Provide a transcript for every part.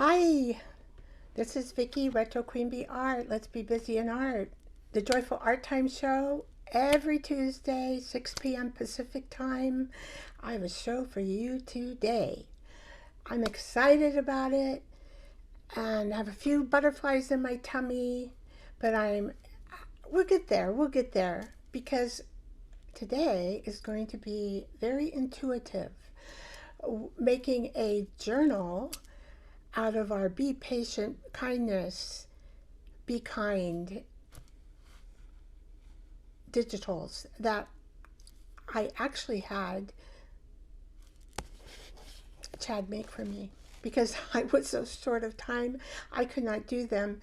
Hi, this is Vicky, Retro Queen Bee Art. Let's be busy in art. The Joyful Art Time show every Tuesday, 6 p.m. Pacific time. I have a show for you today. I'm excited about it and I have a few butterflies in my tummy, but we'll get there. We'll get there because today is going to be very intuitive. Making a journal out of our Be Patient, Kindness, Be Kind digitals that I actually had Chad make for me because I was so short of time I could not do them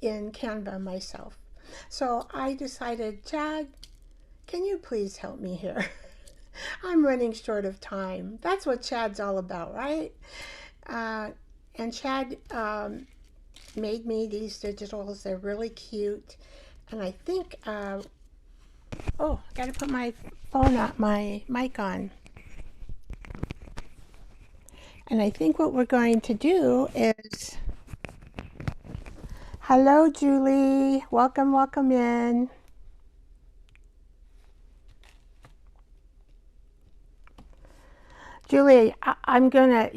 in Canva myself. So I decided, Chad, can you please help me here? I'm running short of time. That's what Chad's all about, right? And Chad made me these digitals. They're really cute. And I think, oh, I gotta put my phone on, my mic on. And I think what we're going to do is, hello, Julie. Welcome, welcome in. Julie, I'm gonna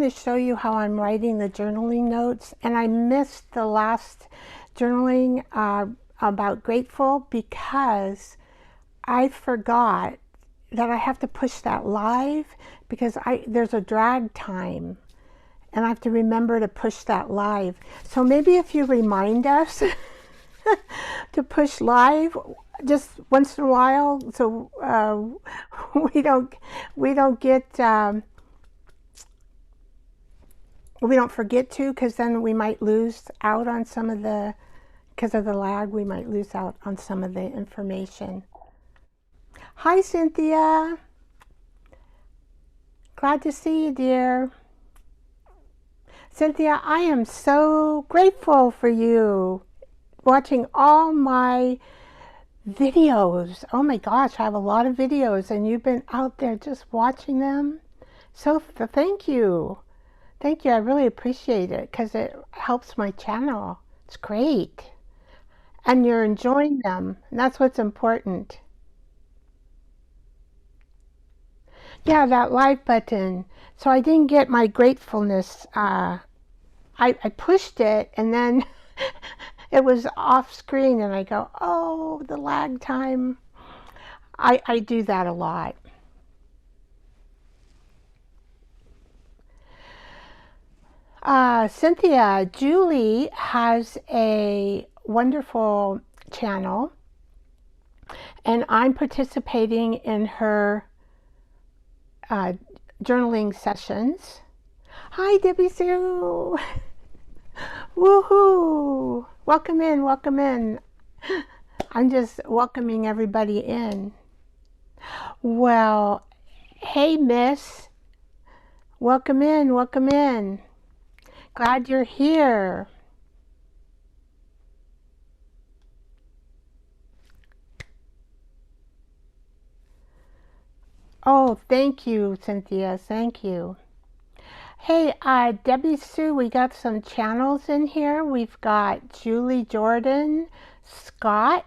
show you how I'm writing the journaling notes. And I missed the last journaling about grateful because I forgot that I have to push that live because there's a drag time and I have to remember to push that live. So maybe if you remind us to push live just once in a while, so we don't forget to, because then we might lose out on some of the, because of the lag, we might lose out on some of the information. Hi, Cynthia. Glad to see you, dear. Cynthia, I am so grateful for you watching all my videos. Oh my gosh, I have a lot of videos and you've been out there just watching them. So thank you. Thank you. I really appreciate it because it helps my channel. It's great. And you're enjoying them. And that's what's important. Yeah, that like button. So I didn't get my gratefulness. I pushed it and then it was off screen and I go, oh, the lag time. I do that a lot. Cynthia, Julie has a wonderful channel and I'm participating in her journaling sessions. Hi, Debbie Sue. Woohoo! Welcome in, welcome in. I'm just welcoming everybody in. Well, hey, miss. Welcome in, welcome in. Glad you're here. Oh, thank you, Cynthia. Thank you. Hey, Debbie Sue, we got some channels in here. We've got Julie Jordan, Scott.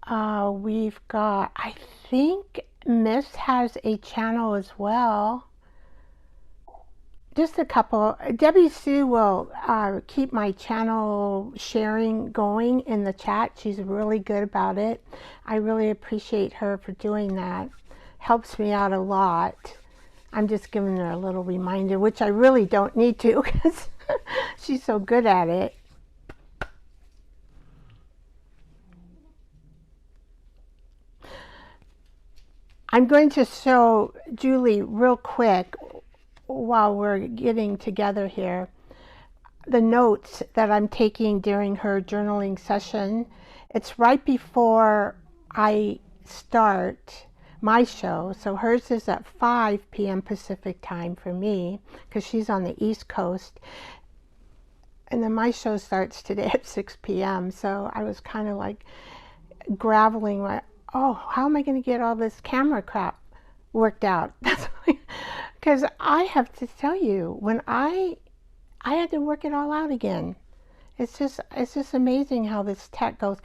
We've got, I think Miss has a channel as well. Just a couple. Debbie Sue will keep my channel sharing going in the chat. She's really good about it. I really appreciate her for doing that. Helps me out a lot. I'm just giving her a little reminder, which I really don't need to because she's so good at it. I'm going to show Julie real quick while we're getting together here the notes that I'm taking during her journaling session. It's right before I start my show. So hers is at 5 p.m. Pacific time for me because she's on the East Coast. And then my show starts today at 6 p.m. So I was kind of like graveling, like, oh, how am I going to get all this camera crap worked out? Because I have to tell you, when I had to work it all out again. It's just amazing how this tech goes.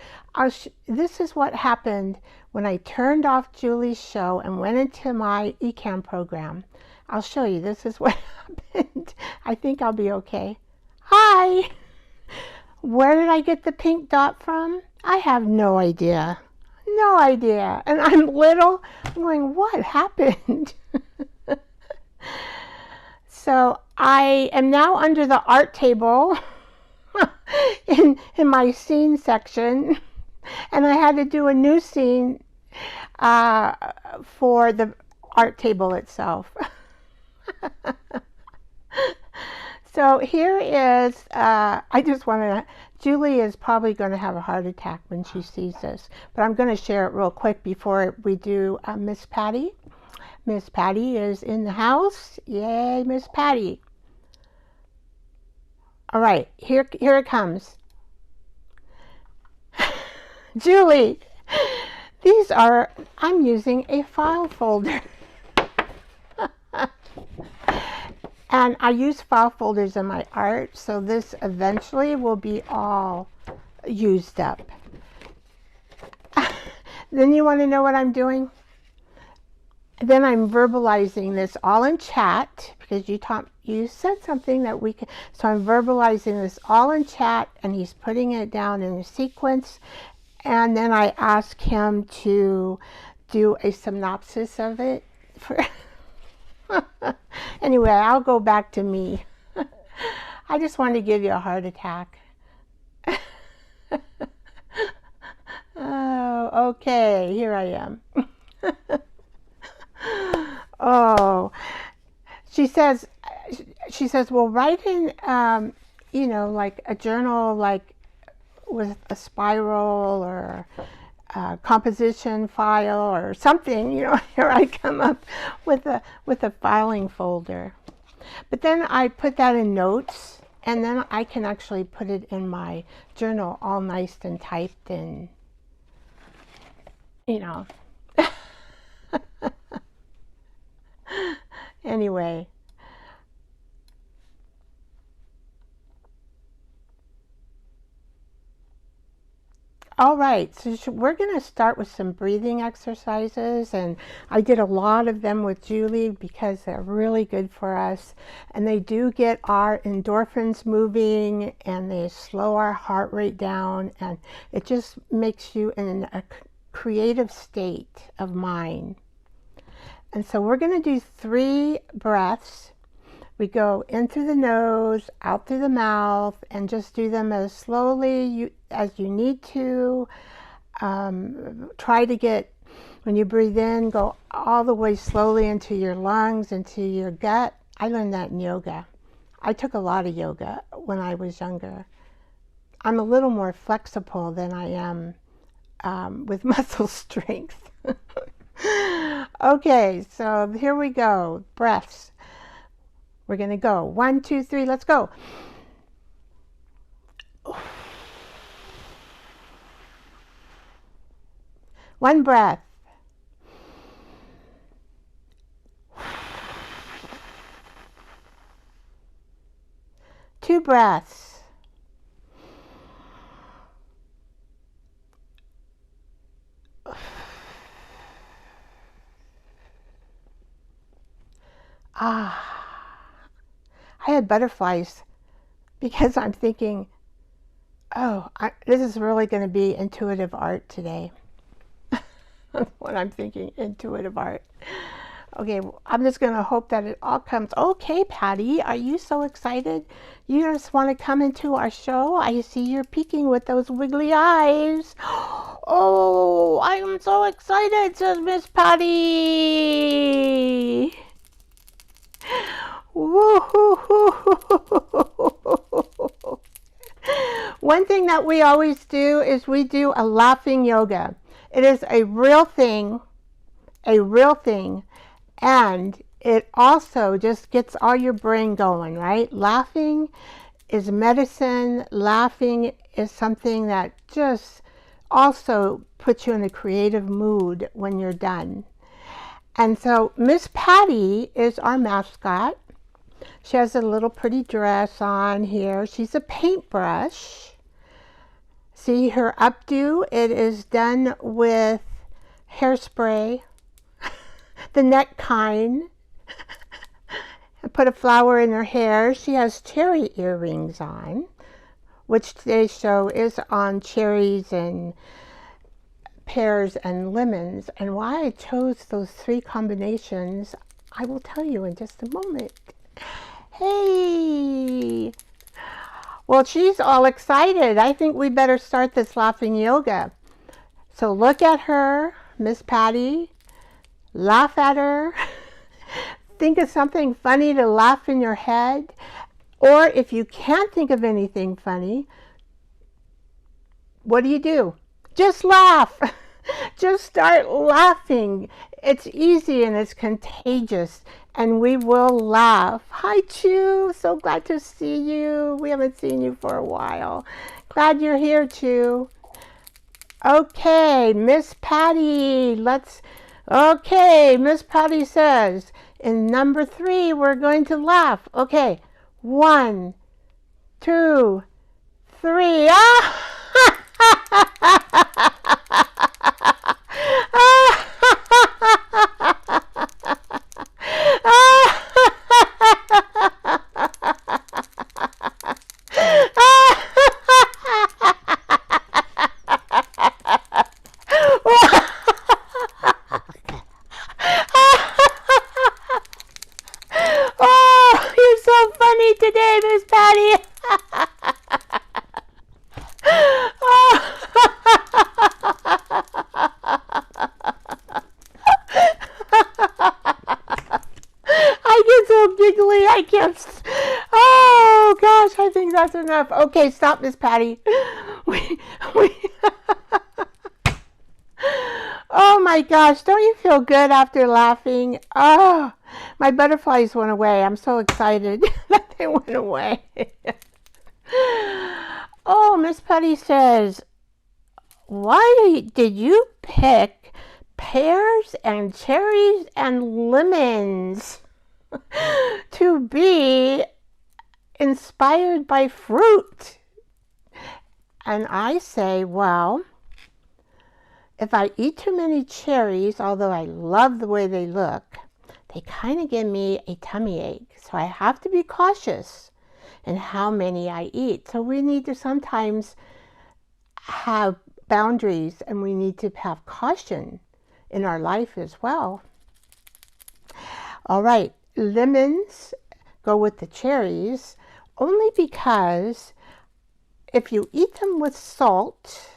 This is what happened when I turned off Julie's show and went into my eCam program. I'll show you. This is what happened. I think I'll be okay. Hi! Where did I get the pink dot from? I have no idea. No idea. And I'm little. I'm going, what happened? So I am now under the art table in my scene section, and I had to do a new scene for the art table itself. So here is, I just want to, Julie is probably going to have a heart attack when she sees this, but I'm going to share it real quick before we do Miss Patty. Miss Patty is in the house. Yay, Miss Patty. All right, here it comes. Julie, I'm using a file folder. And I use file folders in my art, so this eventually will be all used up. Then you want to know what I'm doing? Then I'm verbalizing this all in chat, because you said something that we can, so I'm verbalizing this all in chat, and he's putting it down in a sequence, and then I ask him to do a synopsis of it. Anyway, I'll go back to me. I just wanted to give you a heart attack. Oh, okay, here I am. Oh, she says, well, write in, like a journal, like with a spiral or a composition file or something. Here I come up with a filing folder. But then I put that in notes, and then I can actually put it in my journal all nice and typed and, Anyway. All right, so we're going to start with some breathing exercises, and I did a lot of them with Julie because they're really good for us, and they do get our endorphins moving, and they slow our heart rate down, and it just makes you in a creative state of mind. And so we're going to do 3 breaths. We go in through the nose, out through the mouth, and just do them as slowly as you need to. Try to get, when you breathe in, go all the way slowly into your lungs, into your gut. I learned that in yoga. I took a lot of yoga when I was younger. I'm a little more flexible than I am with muscle strength. Okay, so here we go. Breaths. We're going to go 1, 2, 3. Let's go. One breath. Two breaths. I had butterflies because I'm thinking, this is really going to be intuitive art today. That's what I'm thinking, intuitive art. Okay, I'm just going to hope that it all comes. Okay, Patty, are you so excited? You just want to come into our show? I see you're peeking with those wiggly eyes. Oh, I am so excited, says Miss Patty. One thing that we always do is we do a laughing yoga. It is a real thing, and it also just gets all your brain going, right? Laughing is medicine. Laughing is something that just also puts you in a creative mood when you're done. And so Miss Patty is our mascot. She has a little pretty dress on here. She's a paintbrush. See her updo? It is done with hairspray, the neck kind. I put a flower in her hair. She has cherry earrings on, which today's show is on cherries and pears and lemons. And why I chose those three combinations, I will tell you in just a moment. Hey! Well, she's all excited. I think we better start this laughing yoga. So look at her, Miss Patty. Laugh at her. Think of something funny to laugh in your head. Or if you can't think of anything funny, what do? Just laugh. Just start laughing. It's easy and it's contagious, and we will laugh. Hi, Chu. So glad to see you. We haven't seen you for a while. Glad you're here, Chu. Okay, Miss Patty. Okay, Miss Patty says, in number 3, we're going to laugh. Okay, 1, 2, 3. Ah! Oh, you're so funny today, Miss Patty. I get so giggly, I can't. Oh gosh, I think that's enough. Okay, stop, Miss Patty. Oh my gosh, don't you feel good after laughing? Oh, my butterflies went away. I'm so excited that they went away. Oh, Miss Patty says, why did you pick pears and cherries and lemons to be inspired by fruit? And I say, well, if I eat too many cherries, although I love the way they look, they kind of give me a tummy ache. So I have to be cautious in how many I eat. So we need to sometimes have boundaries, and we need to have caution in our life as well. All right, lemons go with the cherries only because if you eat them with salt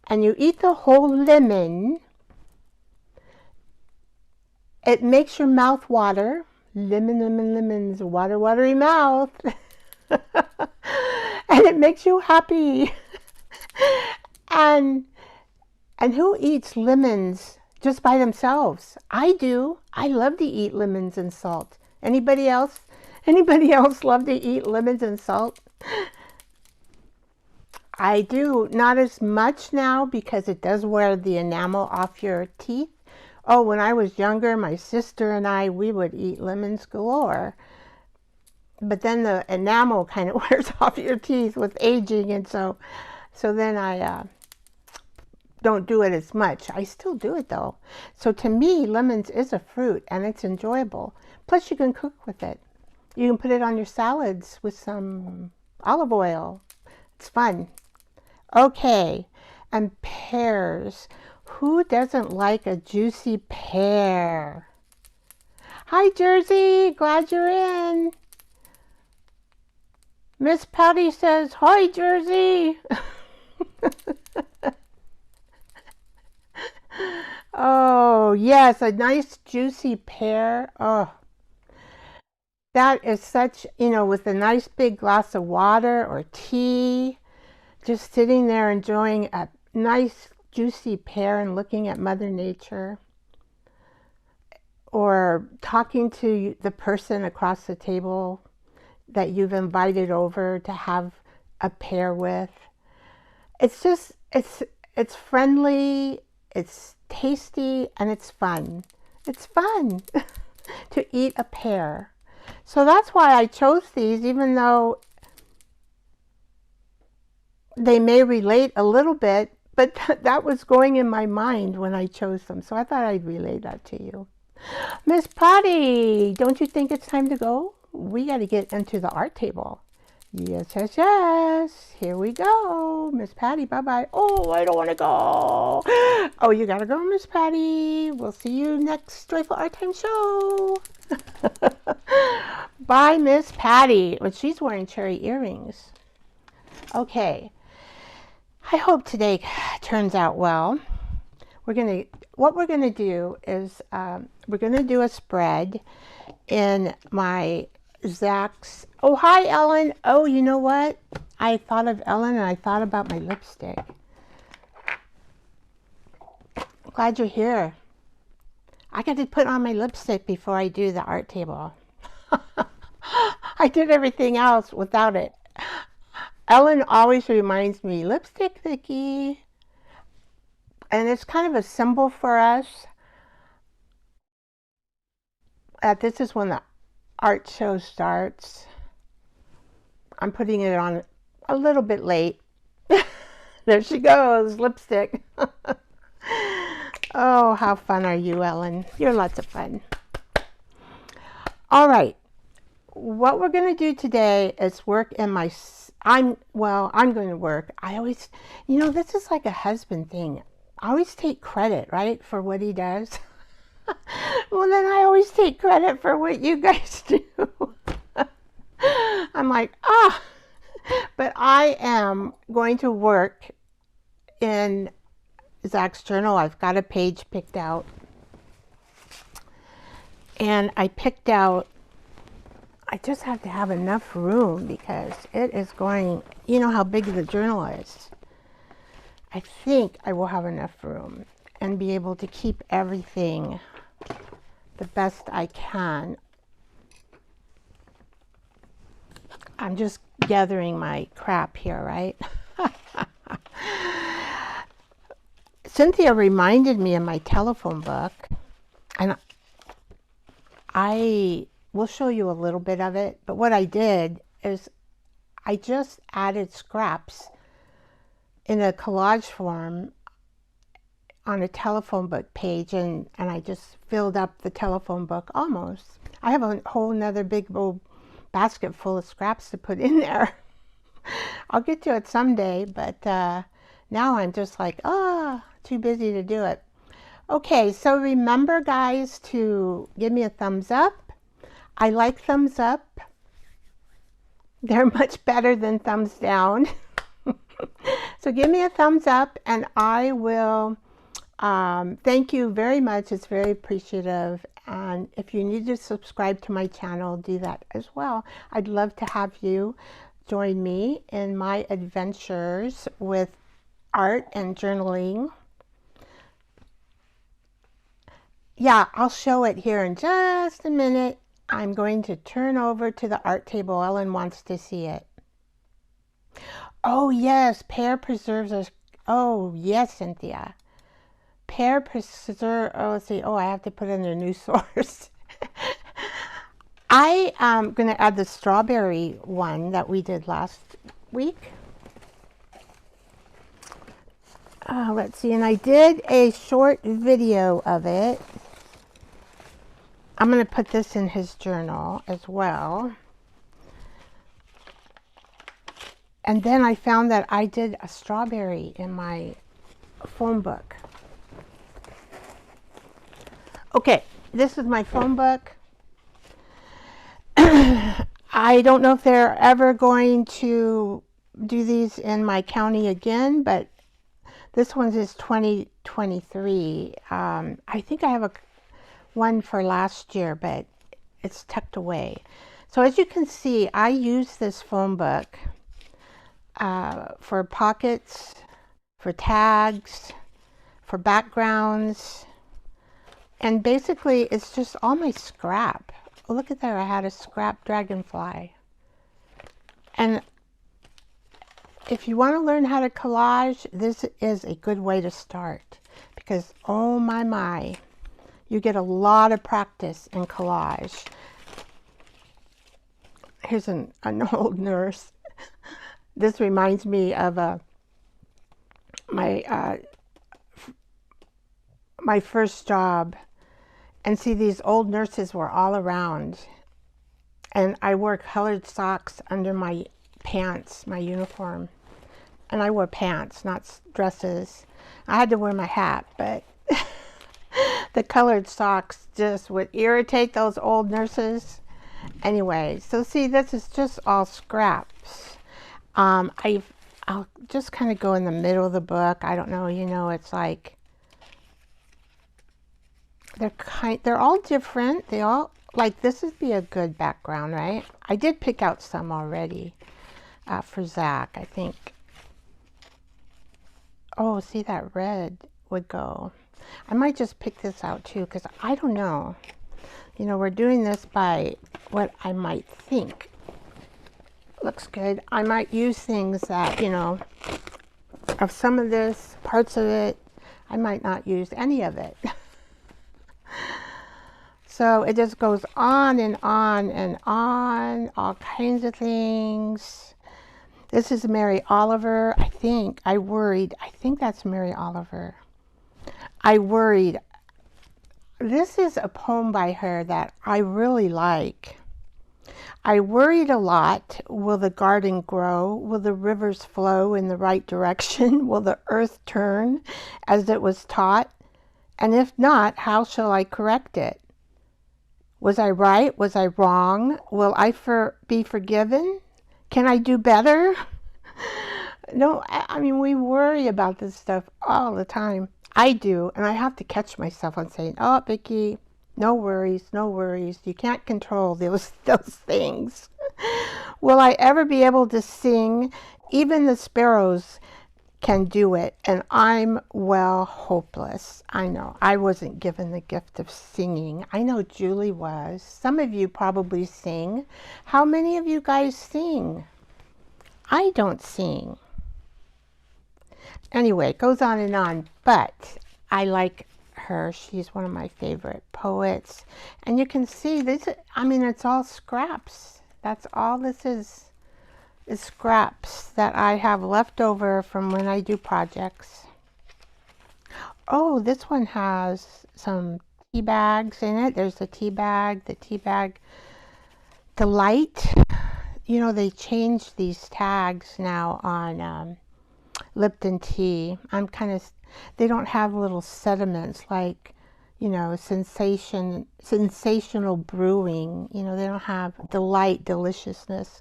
and you eat the whole lemon, it makes your mouth water. Lemon, lemon, lemons, water, watery mouth. And it makes you happy. And who eats lemons just by themselves? I do. I love to eat lemons and salt. Anybody else? Anybody else love to eat lemons and salt? I do. Not as much now because it does wear the enamel off your teeth. Oh, when I was younger, my sister and I, we would eat lemons galore. But then the enamel kind of wears off your teeth with aging, and so then I don't do it as much. I still do it though. So to me, lemons is a fruit and it's enjoyable. Plus you can cook with it. You can put it on your salads with some olive oil. It's fun. Okay, and pears. Who doesn't like a juicy pear? Hi, Jersey. Glad you're in. Miss Patty says, hi, Jersey. Oh, yes, a nice juicy pear. Oh, that is such, with a nice big glass of water or tea, just sitting there enjoying a nice juicy pear and looking at Mother Nature, or talking to the person across the table that you've invited over to have a pear with. It's just, it's friendly, it's tasty, and it's fun. It's fun to eat a pear. So that's why I chose these, even though they may relate a little bit, but that was going in my mind when I chose them. So I thought I'd relay that to you. Miss Patty, don't you think it's time to go? We got to get into the art table. Yes, yes, yes. Here we go. Miss Patty, bye-bye. Oh, I don't want to go. Oh, you got to go, Miss Patty. We'll see you next Joyful Art Time show. Bye, Miss Patty. Well, she's wearing cherry earrings. Okay. I hope today turns out well. What we're gonna do is we're gonna do a spread in my Zach's. Oh, hi, Ellen. Oh, you know what? I thought of Ellen and I thought about my lipstick. Glad you're here. I got to put on my lipstick before I do the art table. I did everything else without it. Ellen always reminds me, lipstick, Vicky. And it's kind of a symbol for us that this is when the art show starts. I'm putting it on a little bit late. There she goes, lipstick. Oh, how fun are you, Ellen? You're lots of fun. All right. What we're going to do today is work in my... I'm going to work. I always... You know, this is like a husband thing. I always take credit, right, for what he does. Well, then I always take credit for what you guys do. I'm like, ah. But I am going to work in Zach's journal. I've got a page picked out. And I picked out, I just have to have enough room because it is going, you know how big the journal is. I think I will have enough room and be able to keep everything the best I can. I'm just gathering my crap here, right? Cynthia reminded me of my telephone book, and I will show you a little bit of it, but what I did is I just added scraps in a collage form on a telephone book page, and I just filled up the telephone book almost. I have a whole nother big old basket full of scraps to put in there. I'll get to it someday, but now I'm just like, too busy to do it. Okay, so remember, guys, to give me a thumbs up. I like thumbs up. They're much better than thumbs down. So give me a thumbs up, and I will thank you very much. It's very appreciative. And if you need to subscribe to my channel, do that as well. I'd love to have you join me in my adventures with art and journaling. Yeah, I'll show it here in just a minute. I'm going to turn over to the art table. Ellen wants to see it. Oh, yes, pear preserves are... Oh, yes, Cynthia. Pear preserve... Oh, let's see. Oh, I have to put in a new source. I am going to add the strawberry one that we did last week. Let's see. And I did a short video of it. I'm going to put this in his journal as well. And then I found that I did a strawberry in my phone book. Okay, this is my phone book. I don't know if they're ever going to do these in my county again, but this one is 2023. I think I have one for last year, but it's tucked away. So as you can see, I use this phone book for pockets, for tags, for backgrounds, and basically it's just all my scrap. Oh, look at there, I had a scrap dragonfly. And if you want to learn how to collage, this is a good way to start, because oh my, You get a lot of practice in collage. Here's an old nurse. This reminds me of my my first job. And see, these old nurses were all around. And I wore colored socks under my pants, my uniform. And I wore pants, not dresses. I had to wear my hat, but the colored socks just would irritate those old nurses. Anyway, so see, this is just all scraps. I'll just kind of go in the middle of the book. I don't know, you know, it's like they're all different. They all, like, this would be a good background, right? I did pick out some already for Zach, I think. Oh, see, that red would go. I might just pick this out too, because I don't know. You know, we're doing this by what I might think looks good. I might use things that, you know, of some of this, parts of it, I might not use any of it. So it just goes on and on and on, all kinds of things. This is Mary Oliver, I think. I think that's Mary Oliver. I worried. This is a poem by her that I really like. I worried a lot. Will the garden grow? Will the rivers flow in the right direction? Will the earth turn as it was taught? And if not, how shall I correct it? Was I right? Was I wrong? Will I be forgiven? Can I do better? No, I mean, we worry about this stuff all the time. I do, and I have to catch myself on saying, oh, Vicki, no worries, no worries. You can't control those things. Will I ever be able to sing? Even the sparrows can do it, and I'm, well, hopeless. I know, I wasn't given the gift of singing. I know Julie was. Some of you probably sing. How many of you guys sing? I don't sing. Anyway, it goes on and on, but I like her. She's one of my favorite poets. And you can see this, I mean, it's all scraps. That's all this is scraps that I have left over from when I do projects. Oh, this one has some tea bags in it. There's the tea bag, the light. You know, they changed these tags now on Lipton tea. They don't have little sediments like, you know, sensational brewing. You know, they don't have delight, deliciousness.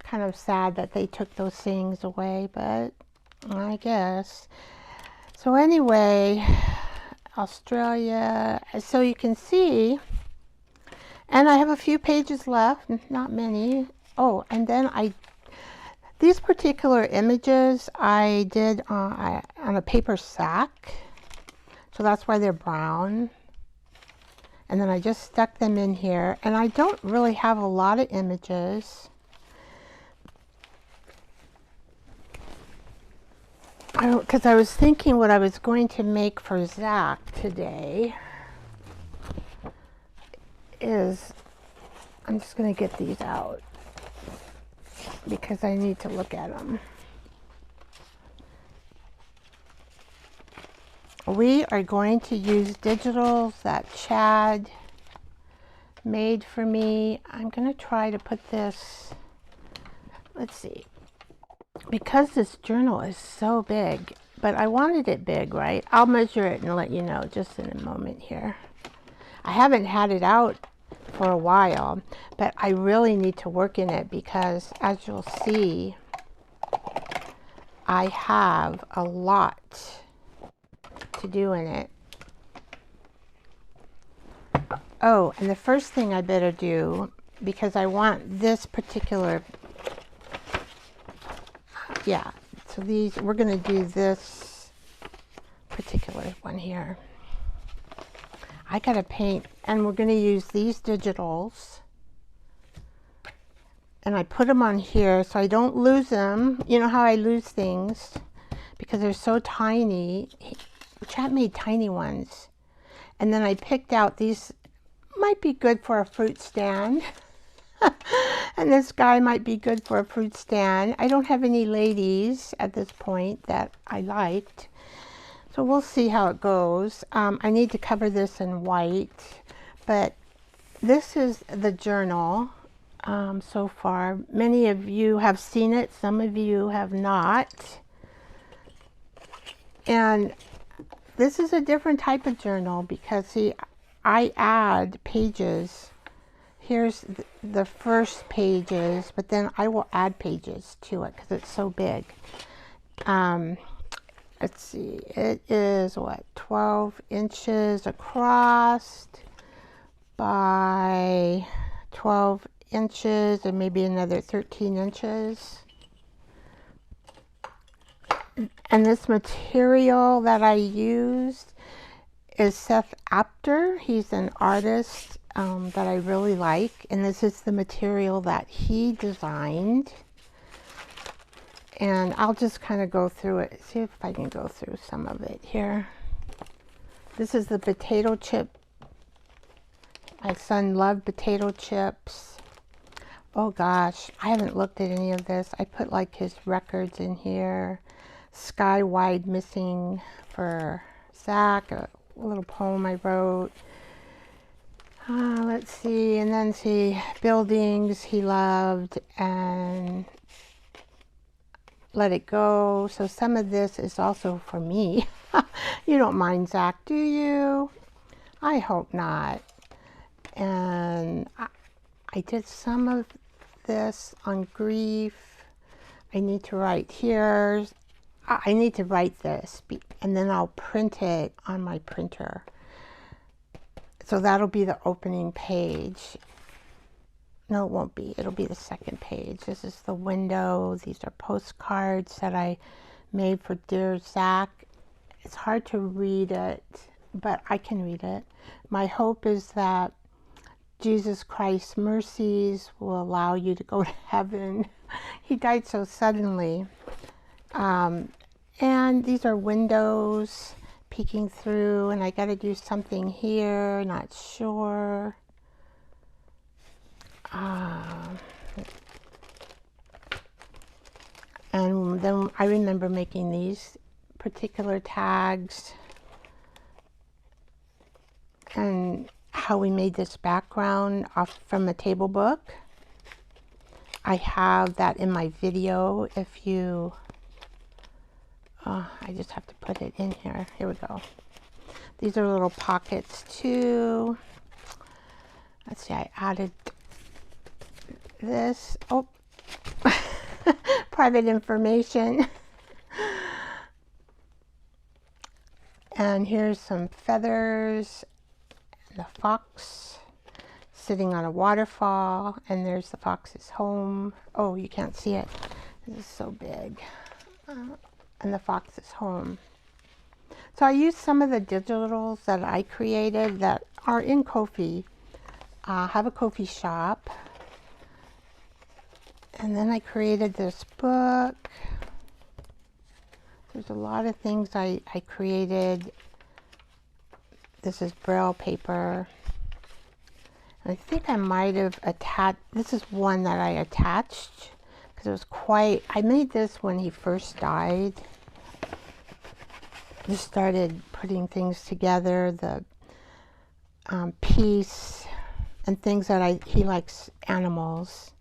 Kind of sad that they took those things away, but I guess. So anyway, Australia. So you can see, and I have a few pages left, not many. Oh, and then these particular images I did on a paper sack, so that's why they're brown. And then I just stuck them in here, and I don't really have a lot of images. Because I was thinking what I was going to make for Zach today is, I'm just going to get these out because I need to look at them. We are going to use digitals that Chad made for me. I'm going to try to put this, let's see. Because this journal is so big, but I wanted it big, right? I'll measure it and let you know just in a moment here. I haven't had it out for a while, but I really need to work in it because, as you'll see, I have a lot to do in it. Oh, and the first thing I better do, because I want this particular, yeah, so these, we're going to do this particular one here. I got to paint, and we're going to use these digitals. And I put them on here so I don't lose them. You know how I lose things because they're so tiny. Chat made tiny ones. And then I picked out these, might be good for a fruit stand. And this guy might be good for a fruit stand. I don't have any ladies at this point that I liked. So we'll see how it goes. I need to cover this in white, but this is the journal so far. Many of you have seen it, some of you have not. And this is a different type of journal because, see, I add pages. Here's the first pages, but then I will add pages to it because it's so big. Let's see, it is what, 12 inches across by 12 inches and maybe another 13 inches. And this material that I used is Seth Apter. He's an artist that I really like, and this is the material that he designed. And I'll just kind of go through it, see if I can go through some of it here. This is the potato chip. My son loved potato chips. Oh gosh, I haven't looked at any of this. I put like his records in here. Skywide Missing for Zach, a little poem I wrote. Let's see, and then see, buildings he loved, and Let It Go. So some of this is also for me. You don't mind Zach, do you? I hope not. And I did some of this on grief. I need to write here. I need to write this, and then I'll print it on my printer. So that'll be the opening page. No, it won't be. It'll be the second page. This is the window. These are postcards that I made for dear Zach. It's hard to read it, but I can read it. My hope is that Jesus Christ's mercies will allow you to go to heaven. He died so suddenly. And these are windows peeking through, and I got to do something here, not sure. And then I remember making these particular tags and how we made this background off from a table book. I have that in my video if you... I just have to put it in here. Here we go. These are little pockets too. Let's see, I added this. Oh, private information. And here's some feathers. And the fox sitting on a waterfall. And there's the fox's home. Oh, you can't see it. This is so big. And the fox's home. So I used some of the digitals that I created that are in Ko-fi. I have a Ko-fi shop. And then I created this book. There's a lot of things I created. This is Braille paper. I think I might have attached, this is one that I attached because it was quite, I made this when he first died. Just started putting things together, the peace and things that he likes, animals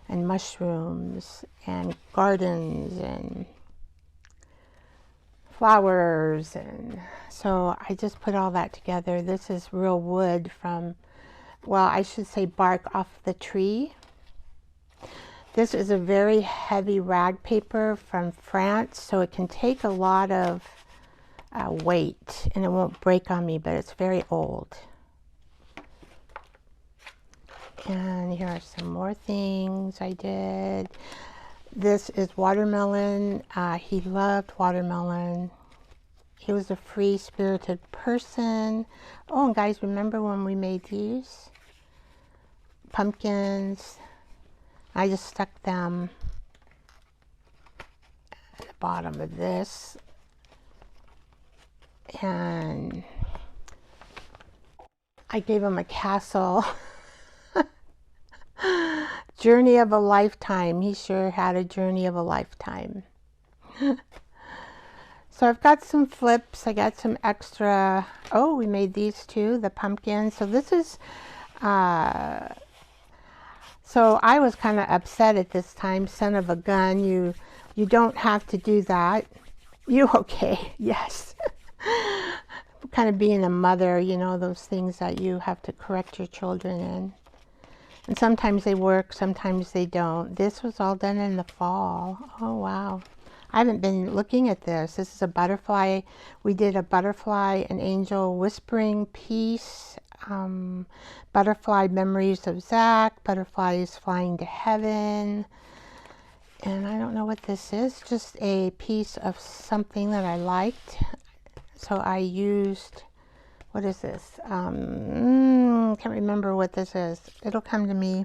and mushrooms and gardens and flowers, and so I just put all that together. This is real wood from, well, I should say bark off the tree. This is a very heavy rag paper from France, so it can take a lot of weight and it won't break on me, but it's very old. And here are some more things I did. This is watermelon. He loved watermelon. He was a free-spirited person. Oh, and guys, remember when we made these? Pumpkins. I just stuck them at the bottom of this. And I gave him a castle. Journey of a lifetime. He sure had a journey of a lifetime. So I've got some flips. I got some extra. Oh, we made these too, the pumpkins. So this is, so I was kind of upset at this time. Son of a gun, you don't have to do that. You okay? Yes. Kind of being a mother, you know, those things that you have to correct your children in. And sometimes they work, sometimes they don't. This was all done in the fall. Oh, wow. I haven't been looking at this. This is a butterfly. We did a butterfly, an angel whispering piece, butterfly memories of Zach, butterflies flying to heaven. And I don't know what this is, just a piece of something that I liked. So I used, what is this? Can't remember what this is. It'll come to me.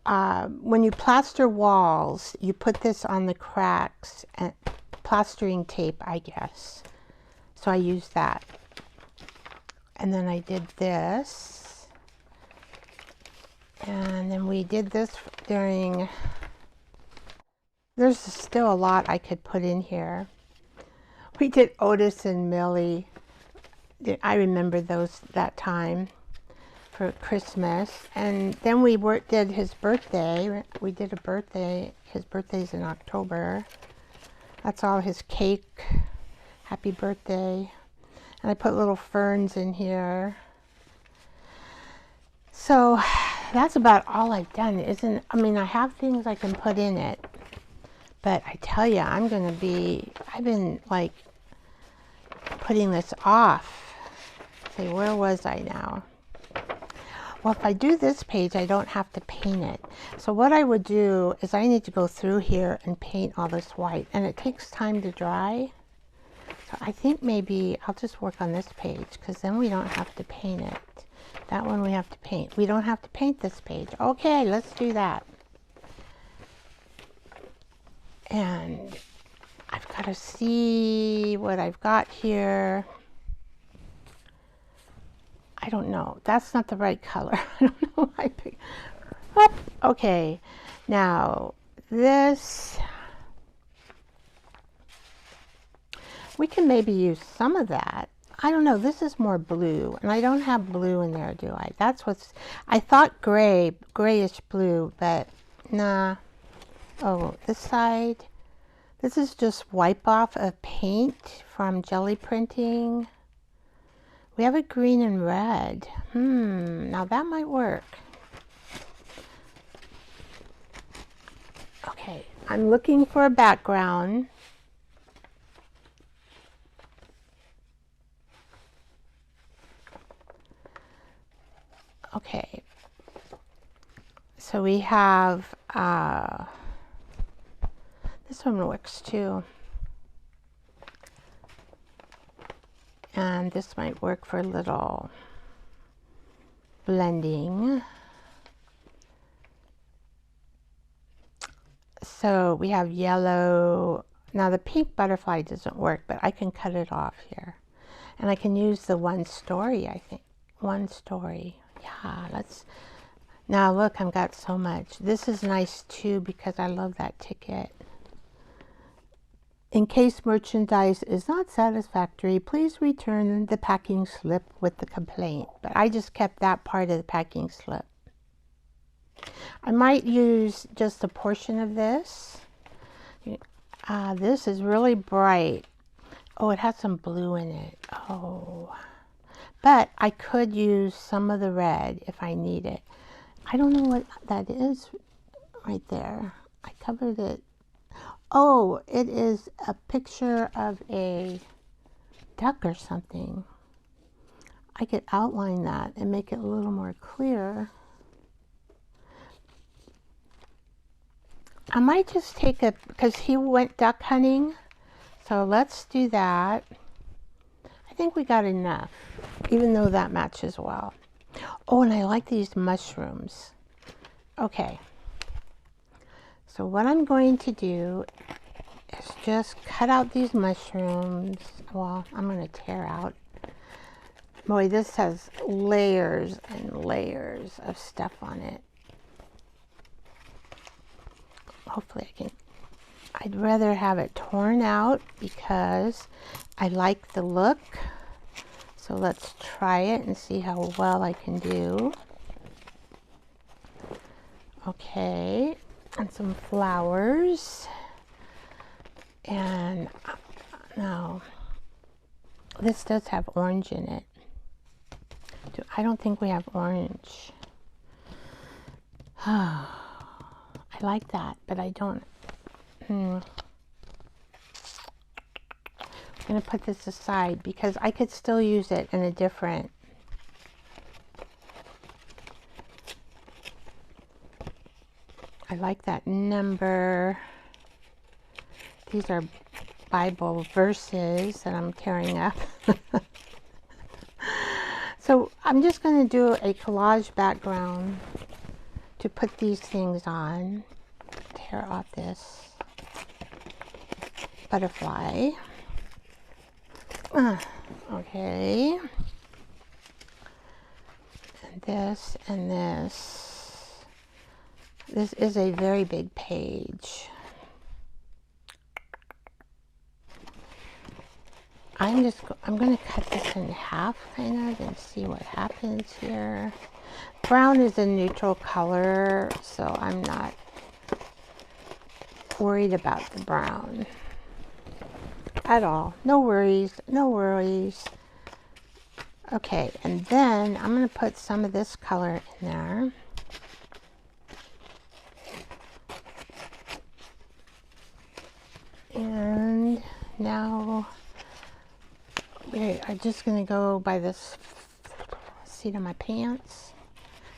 When you plaster walls, you put this on the cracks, and plastering tape, I guess. So I used that. And then I did this. And then we did this during, there's still a lot I could put in here. We did Otis and Millie. I remember that time for Christmas. And then we did his birthday. We did a birthday. His birthday's in October. That's all his cake. Happy birthday. And I put little ferns in here. So that's about all I've done. I mean, I have things I can put in it. But I tell you, I've been like putting this off. Say, where was I now? Well, if I do this page, I don't have to paint it. So what I would do is I need to go through here and paint all this white. And it takes time to dry. So I think maybe I'll just work on this page because then we don't have to paint it. That one we have to paint. We don't have to paint this page. Okay, let's do that. And I've got to see what I've got here. I don't know. That's not the right color. I don't know why I picked. Oh, okay. Now, this, we can maybe use some of that. I don't know. This is more blue, and I don't have blue in there, do I? That's what's, I thought grayish blue, but nah. Oh, this side. This is just wipe off of paint from jelly printing. We have a green and red. Now that might work. Okay, I'm looking for a background. Okay, so we have, this one works too. And this might work for a little blending. So we have yellow. Now the pink butterfly doesn't work, but I can cut it off here. And I can use the one story, I think. One story. Yeah, let's, now look, I've got so much. This is nice too because I love that ticket. In case merchandise is not satisfactory, please return the packing slip with the complaint. But I just kept that part of the packing slip. I might use just a portion of this. This is really bright. Oh, it has some blue in it. Oh. But I could use some of the red if I need it. I don't know what that is right there. I covered it. Oh, it is a picture of a duck or something. I could outline that and make it a little more clear. I might just take a, because he went duck hunting. So let's do that. I think we got enough, even though that matches well. Oh, and I like these mushrooms. Okay. So what I'm going to do is just cut out these mushrooms. Well, I'm going to tear out Boy, this has layers and layers of stuff on it. Hopefully I can, I'd rather have it torn out because I like the look. So let's try it and see how well I can do. Okay, and some flowers. And now, this does have orange in it. I don't think we have orange. I like that, but I don't. I'm going to put this aside because I could still use it in a different. I like that number. These are Bible verses that I'm tearing up. So I'm just going to do a collage background to put these things on. Tear off this butterfly. Okay. And this and this. This is a very big page. I'm going to cut this in half kind of and see what happens here. Brown is a neutral color, so I'm not worried about the brown at all. No worries, no worries. Okay, and then I'm going to put some of this color in there. And now I'm just going to go by this seat of my pants.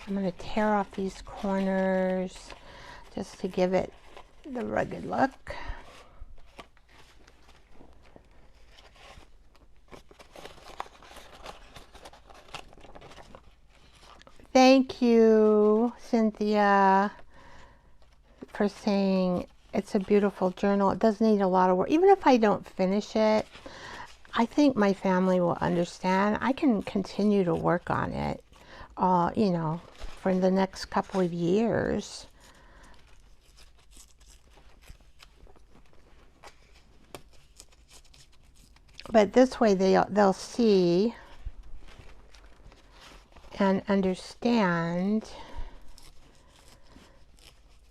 I'm going to tear off these corners just to give it the rugged look. Thank you, Cynthia, for saying it's a beautiful journal. It does need a lot of work. Even if I don't finish it, I think my family will understand. I can continue to work on it, you know, for the next couple of years. But this way they'll see and understand,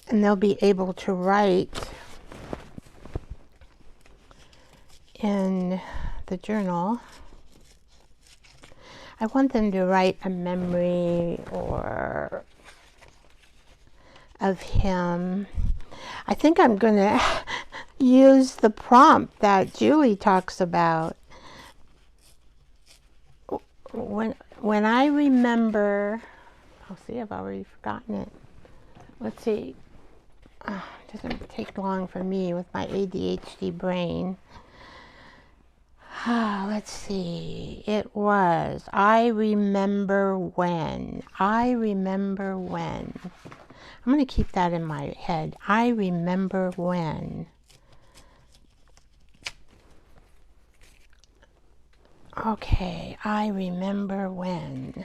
and they'll be able to write in the journal. I want them to write a memory or of him. I think I'm going to use the prompt that Julie talks about. When I remember, oh, see, I've already forgotten it. Let's see. It doesn't take long for me with my ADHD brain. Let's see. It was, I remember when. I remember when. I'm going to keep that in my head. I remember when. Okay, I remember when.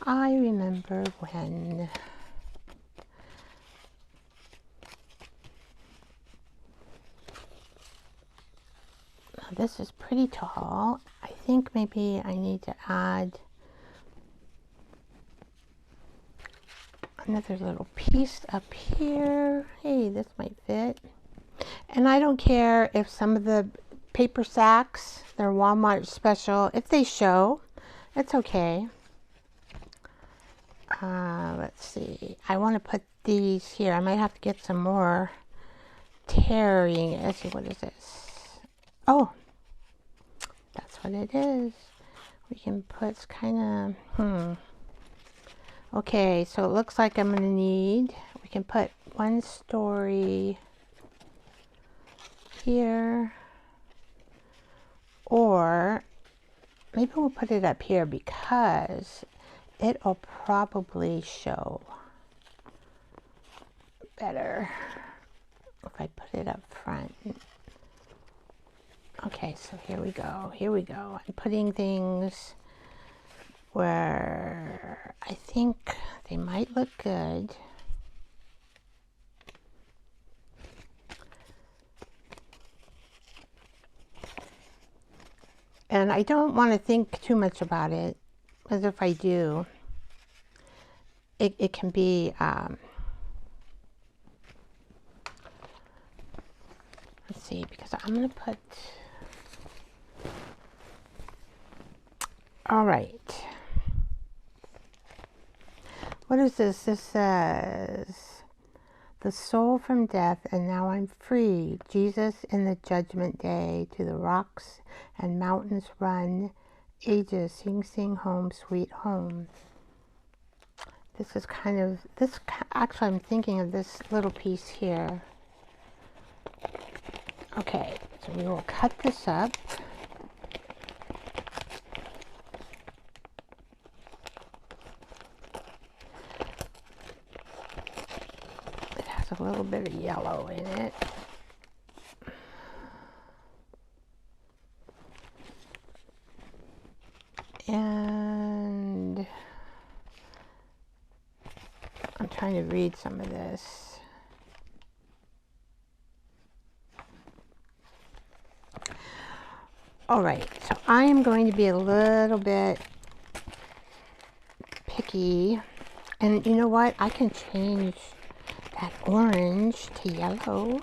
I remember when. This is pretty tall. I think maybe I need to add another little piece up here. Hey, this might fit. And I don't care if some of the paper sacks, they're Walmart special, if they show, it's okay. Let's see. I want to put these here. I might have to get some more tearing. Let's see, what is this? Oh, that's what it is. We can put kind of, okay, so it looks like I'm going to need, we can put one story here, or maybe we'll put it up here because it'll probably show better if I put it up front. Okay, so here we go. Here we go. I'm putting things where I think they might look good. And I don't want to think too much about it, because if I do, it can be, let's see, because I'm going to put, all right. What is this? This says, the soul from death, and now I'm free. Jesus in the judgment day, to the rocks and mountains run. Ages, sing, sing home, sweet home. This is kind of, this, actually I'm thinking of this little piece here. Okay, so we will cut this up. It has a little bit of yellow in it. And I'm trying to read some of this. All right, so I am going to be a little bit picky. And you know what? I can change that orange to yellow.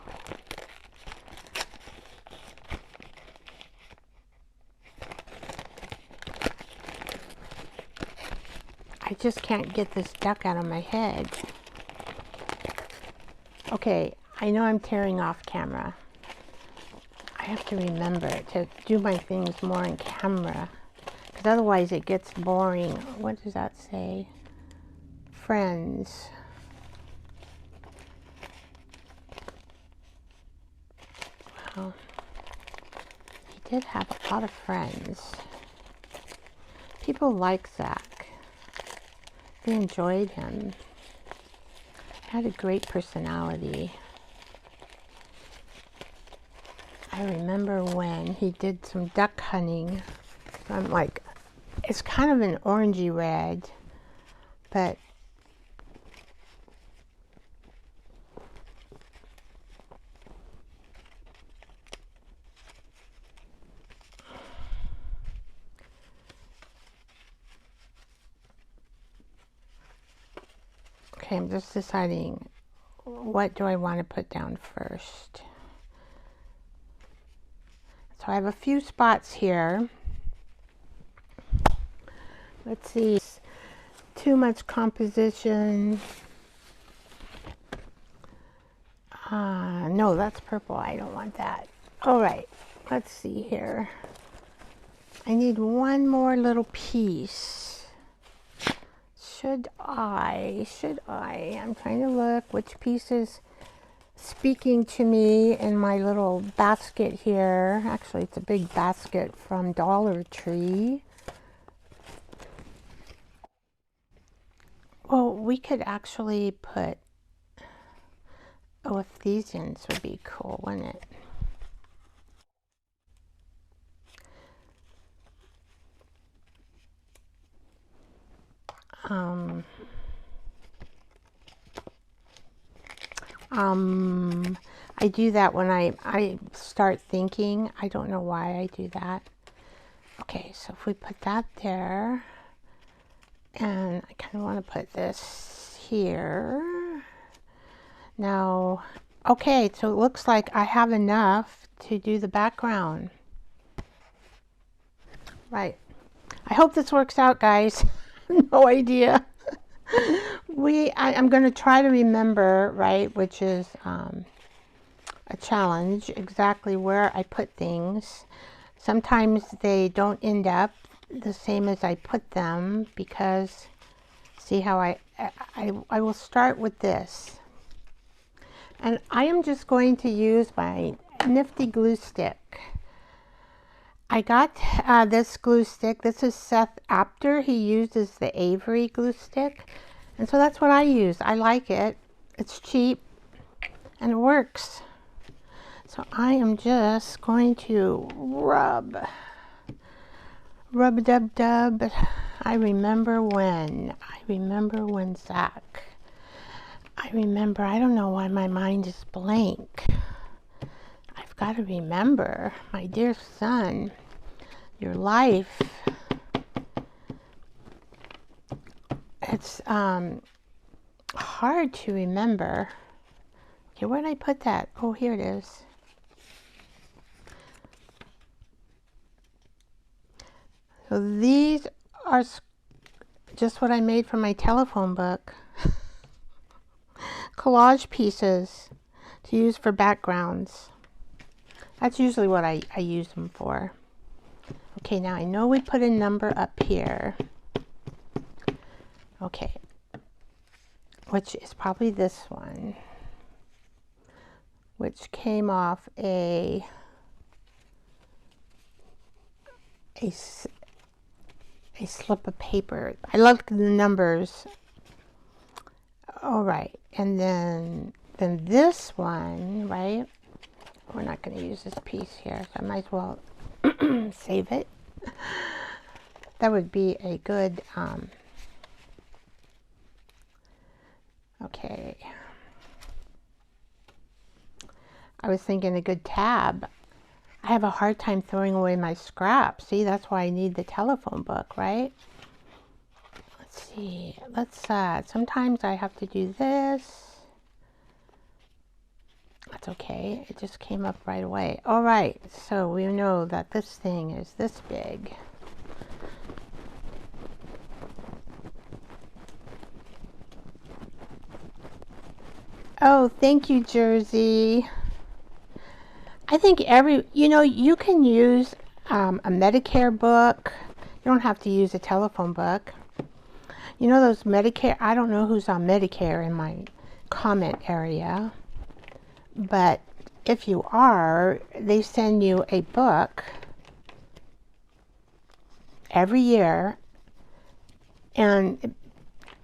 I just can't get this duck out of my head. Okay, I know I'm tearing off camera. I have to remember to do my things more on camera, because otherwise it gets boring. What does that say? Friends. Well, he did have a lot of friends. People liked Zach. They enjoyed him. He had a great personality. I remember when he did some duck hunting. I'm like, it's kind of an orangey red, but okay, I'm just deciding what do I want to put down first. So I have a few spots here. Let's see, too much composition. No, that's purple. I don't want that. All right, let's see here. I need one more little piece. Should I? I'm trying to look which piece is speaking to me in my little basket here. Actually, it's a big basket from Dollar Tree. Well, we could actually put, oh, if these ends would be cool, wouldn't it? I do that when I start thinking. I don't know why I do that. Okay, so if we put that there, and I kind of want to put this here. Now, okay, so it looks like I have enough to do the background. Right. I hope this works out, guys. No idea. I'm going to try to remember, right, which is a challenge, exactly where I put things. Sometimes they don't end up the same as I put them, because see how I will start with this. And I am just going to use my nifty glue stick. I got this glue stick. This is Seth Apter. He uses the Avery glue stick. And so that's what I use. I like it. It's cheap and it works. So I am just going to rub dub dub. I remember when Zach. I remember, I don't know why my mind is blank. I've got to remember, my dear son, your life. It's hard to remember. Okay, where did I put that? Oh, here it is. So these are just what I made for my telephone book. Collage pieces to use for backgrounds. That's usually what I use them for. Okay, now I know we put a number up here. Okay, which is probably this one, which came off a slip of paper. I love the numbers. All right, and then this one, right? We're not going to use this piece here, so I might as well save it. That would be a good, okay. I was thinking a good tab. I have a hard time throwing away my scraps. See, that's why I need the telephone book, right? Let's see. Sometimes I have to do this. That's okay. It just came up right away. All right. So we know that this thing is this big. Oh, thank you, Jersey. I think you can use a Medicare book. You don't have to use a telephone book. You know those Medicare, I don't know who's on Medicare in my comment area, but if you are, they send you a book every year, and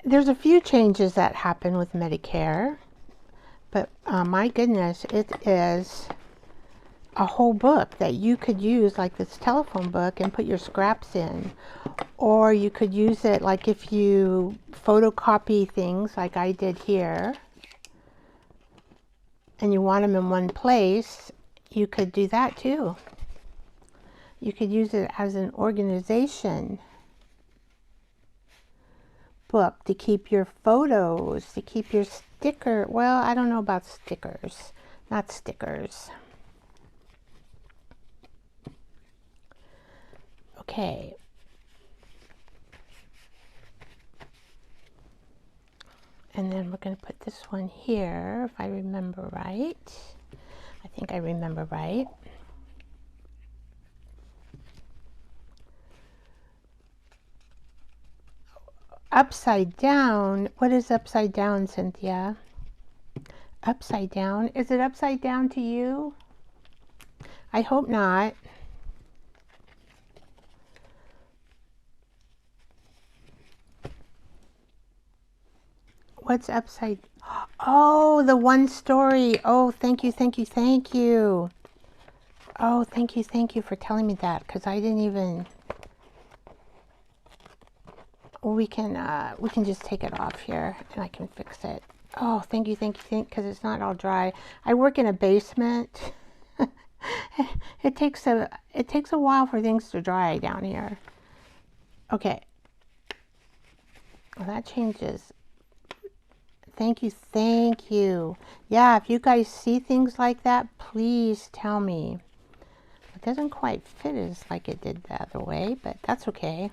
there's a few changes that happen with Medicare, but my goodness, it is a whole book that you could use like this telephone book and put your scraps in, or you could use it like if you photocopy things like I did here and you want them in one place, you could do that too. You could use it as an organization book to keep your photos, to keep your sticker. Well, I don't know about stickers, not stickers. Okay. And then we're going to put this one here, if I remember right. I think I remember right. Upside down. What is upside down, Cynthia? Upside down? Is it upside down to you? I hope not. What's upside? Oh, the one story. Oh, thank you, thank you, thank you. Oh, thank you for telling me that, because I didn't even. We can just take it off here, and I can fix it. Oh, thank you, because it's not all dry. I work in a basement. It takes a while for things to dry down here. Okay. Well, that changes. Thank you. Yeah, if you guys see things like that, please tell me. It doesn't quite fit as like it did the other way, but that's okay.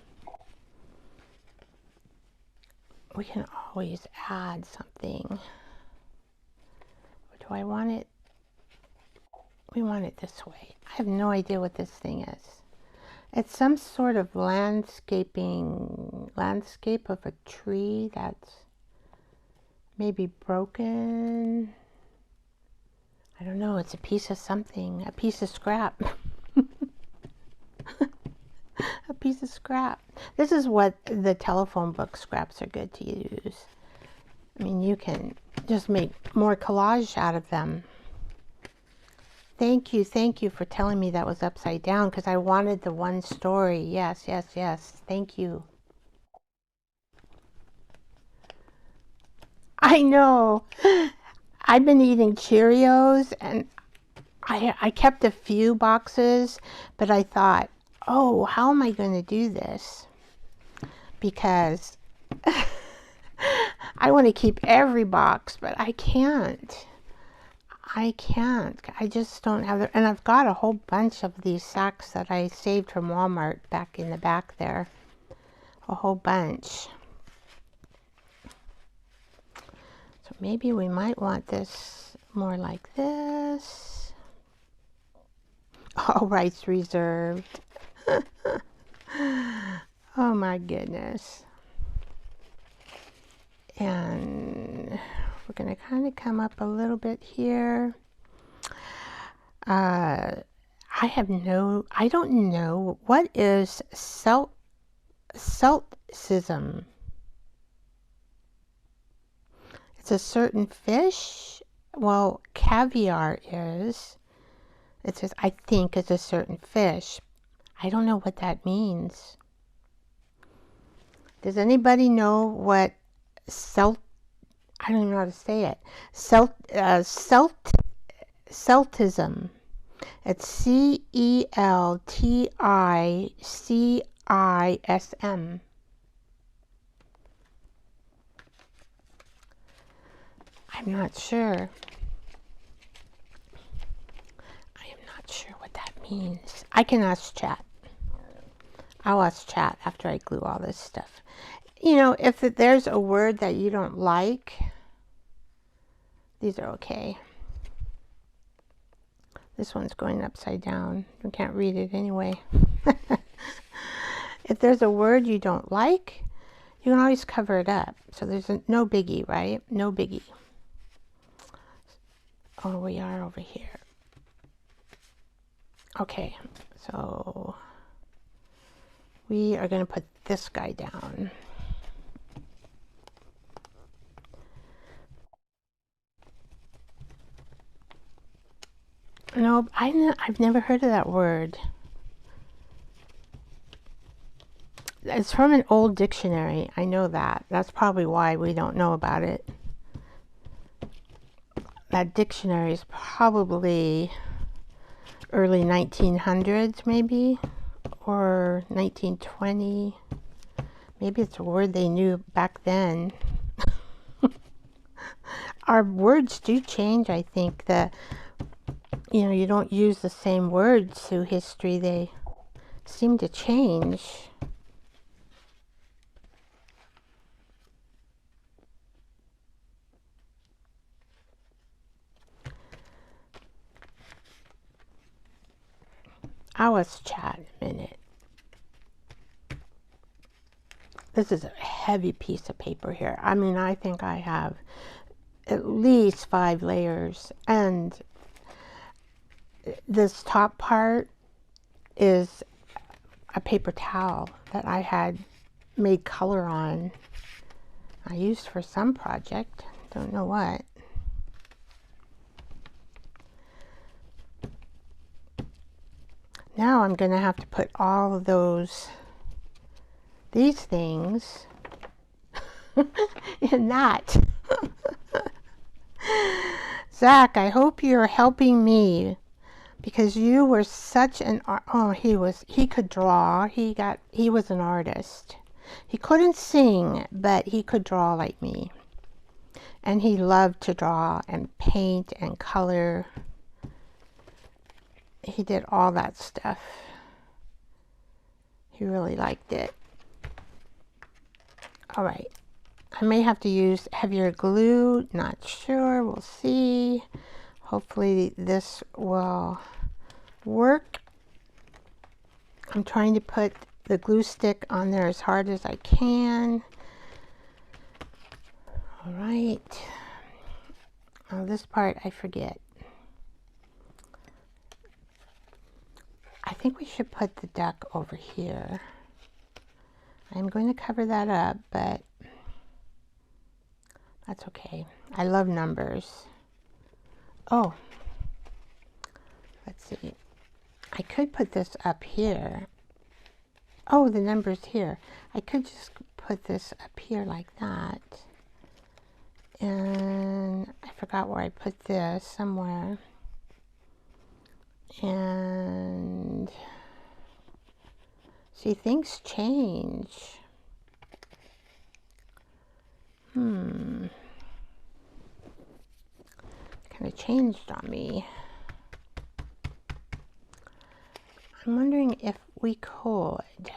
We can always add something. Or do I want it? We want it this way. I have no idea what this thing is. It's some sort of landscape of a tree that's maybe broken. I don't know. It's a piece of something, a piece of scrap. A piece of scrap. This is what the telephone book scraps are good to use. I mean, you can just make more collage out of them. Thank you for telling me that was upside down because I wanted the one story. Yes, yes, yes. Thank you. I know. I've been eating Cheerios and I kept a few boxes, but I thought, oh, how am I going to do this? Because I want to keep every box, but I can't. I can't. I just don't have it. And I've got a whole bunch of these sacks that I saved from Walmart back in the back there. A whole bunch. So maybe we might want this more like this. All rights reserved. Oh my goodness. And we're going to kind of come up a little bit here. I don't know. What is celticism? It's a certain fish. Well, caviar is. It says, I think it's a certain fish. I don't know what that means. Does anybody know what I don't even know how to say it. Celtism. It's CELTICISM. I'm not sure. I am not sure what that means. I can ask chat. I'll ask chat after I glue all this stuff. You know, if there's a word that you don't like, these are okay. This one's going upside down. You can't read it anyway. If there's a word you don't like, you can always cover it up. So there's no biggie, right? No biggie. Oh, we are over here. Okay, so we are going to put this guy down. No, I've never heard of that word. It's from an old dictionary. I know that. That's probably why we don't know about it. That dictionary is probably early 1900s, maybe, or 1920. Maybe it's a word they knew back then. Our words do change, I think. You don't use the same words through history. They seem to change. I'll let's chat a minute. This is a heavy piece of paper here. I mean, I think I have at least 5 layers, and this top part is a paper towel that I had made color on. I used for some project, don't know what. Now I'm going to have to put all of these things in that. Zach, I hope you're helping me, because you were such an he could draw. He was an artist. He couldn't sing, but he could draw like me. And he loved to draw and paint and color. He did all that stuff. He really liked it. All right. I may have to use heavier glue. Not sure. We'll see. Hopefully this will work. I'm trying to put the glue stick on there as hard as I can. All right. Oh, this part I forget. I think we should put the duck over here. I'm going to cover that up, but that's okay. I love numbers. Oh, let's see. I could put this up here. Oh, the number's here. I could just put this up here like that. And I forgot where I put this, somewhere. And see, things change. Kind of changed on me. I'm wondering if we could.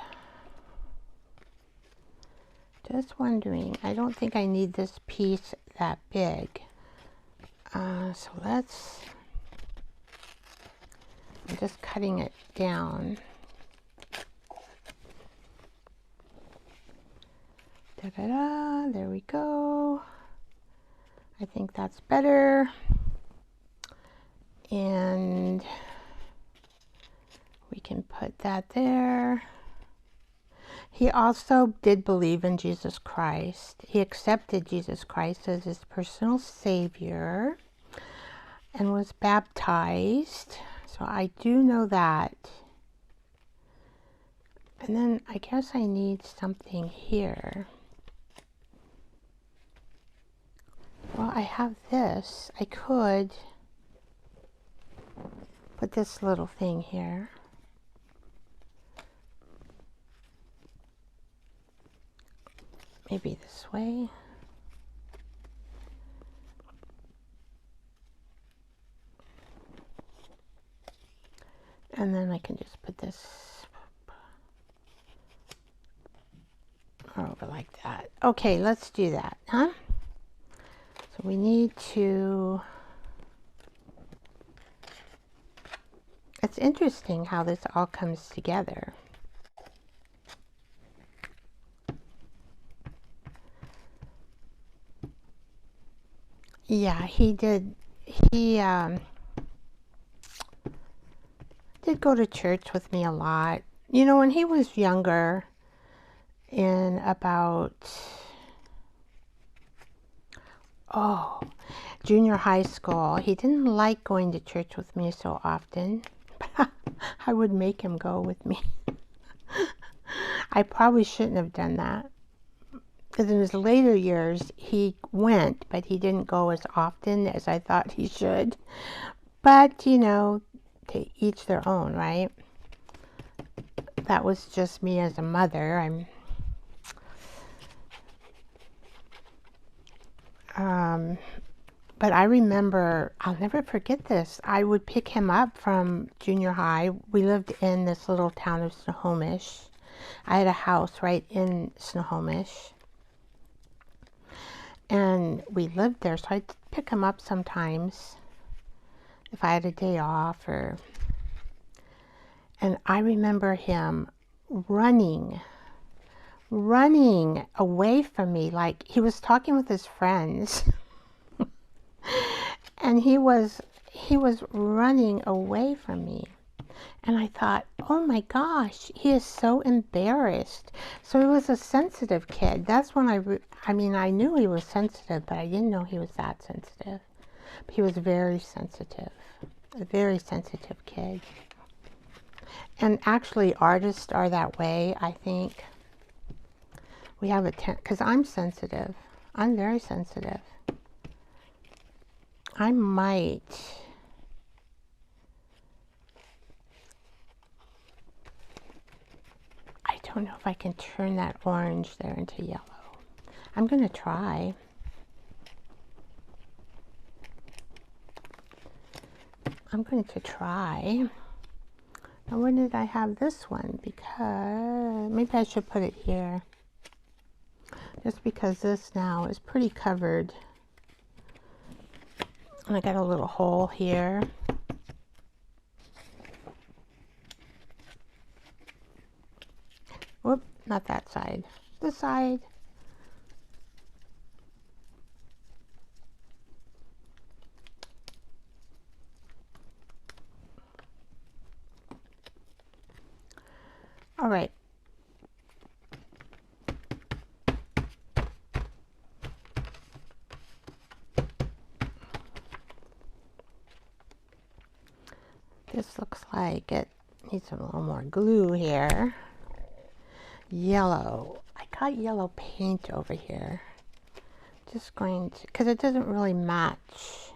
Just wondering. I don't think I need this piece that big. So let's. I'm just cutting it down. Da-da-da, there we go. I think that's better. And we can put that there. He also did believe in Jesus Christ. He accepted Jesus Christ as his personal savior and was baptized. So I do know that. And then I guess I need something here. Well, I have this. I could put this little thing here. Maybe this way. And then I can just put this over like that. Okay, let's do that, huh? So we need to... It's interesting how this all comes together. Yeah, he did. He did go to church with me a lot. You know, when he was younger, in about, junior high school, he didn't like going to church with me so often. I would make him go with me. I probably shouldn't have done that. Because in his later years, he went, but he didn't go as often as I thought he should. But, you know, to each their own, right? That was just me as a mother. But I remember, I'll never forget this. I would pick him up from junior high. We lived in this little town of Snohomish. I had a house right in Snohomish. And we lived there, so I'd pick him up sometimes if I had a day off. And I remember him running away from me, like he was talking with his friends. And he was running away from me. And I thought, oh my gosh, he is so embarrassed. So he was a sensitive kid. That's when I knew he was sensitive, but I didn't know he was that sensitive. But he was very sensitive, a very sensitive kid. And actually, artists are that way, I think. We have because I'm sensitive. I'm very sensitive. I don't know if I can turn that orange there into yellow. I'm going to try. Now, where did I have this one? Because maybe I should put it here. Just because this now is pretty covered. And I got a little hole here. Whoop, not that side. This side. All right. This looks like it needs a little more glue here. Yellow. I got yellow paint over here. Just going to, because it doesn't really match.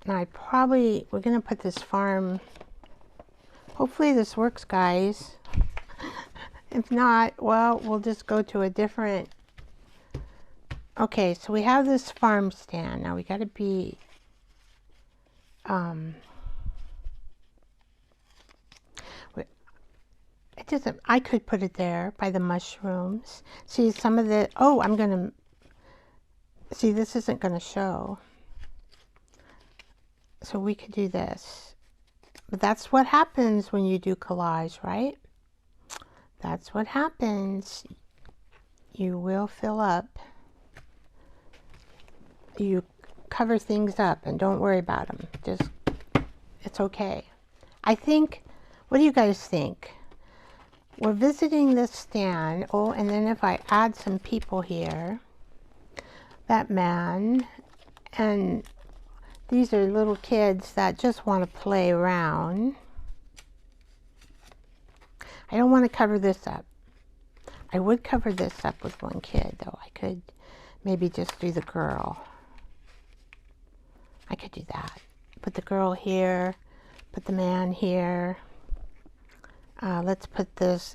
Now we're going to put this farm. Hopefully this works, guys. If not, well, we'll just go to a different. Okay, so we have this farm stand. Now we got to be, it doesn't, I could put it there by the mushrooms. See some of the, oh, I'm going to, see this isn't going to show. So we could do this. But that's what happens when you do collage, right? That's what happens. You will fill up. You cover things up and don't worry about them. Just, it's okay. I think, what do you guys think? We're visiting this stand. Oh, and then if I add some people here, that man, and these are little kids that just want to play around. I don't want to cover this up. I would cover this up with one kid, though. I could maybe just do the girl. I could do that. Put the girl here, put the man here. Let's put this,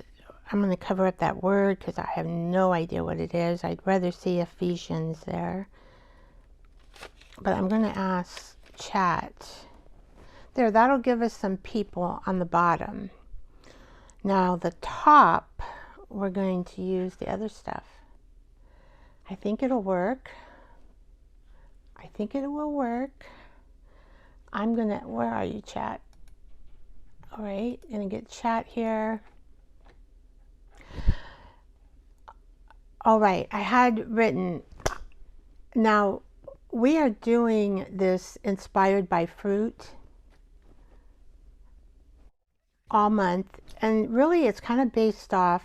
I'm going to cover up that word because I have no idea what it is. I'd rather see Ephesians there. But I'm going to ask chat. There, that'll give us some people on the bottom. Now the top, we're going to use the other stuff. I think it'll work. I think it will work. I'm going to, where are you, chat? All right, going to get chat here. All right, I had written, now we are doing this inspired by fruit all month, and really it's kind of based off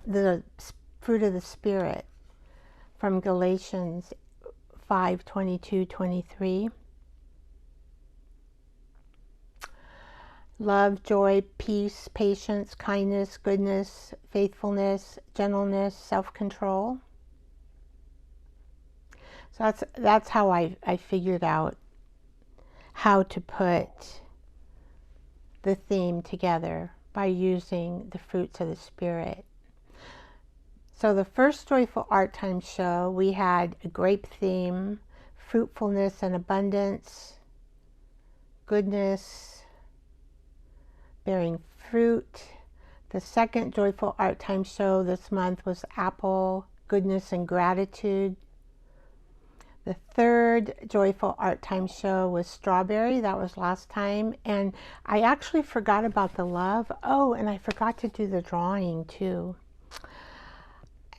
the fruit of the Spirit from Galatians 5:22-23. Love, joy, peace, patience, kindness, goodness, faithfulness, gentleness, self-control. So that's how I figured out how to put the theme together, by using the fruits of the Spirit. So the first Joyful Art Time show, we had a grape theme, fruitfulness and abundance, goodness, bearing fruit. The second Joyful Art Time show this month was apple, goodness and gratitude. The third Joyful Art Time show was strawberry. That was last time. And I actually forgot about the love. Oh, and I forgot to do the drawing too.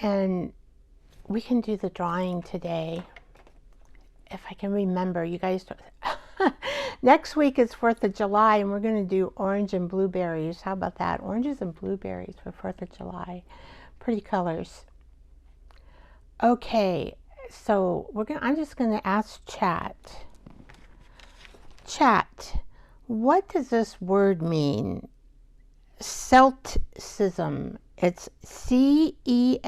And we can do the drawing today, if I can remember. You guys, next week is 4th of July, and we're going to do orange and blueberries. How about that? Oranges and blueberries for 4th of July. Pretty colors. Okay, so I'm just going to ask chat. Chat, what does this word mean? Celticism. It's CELTICISM.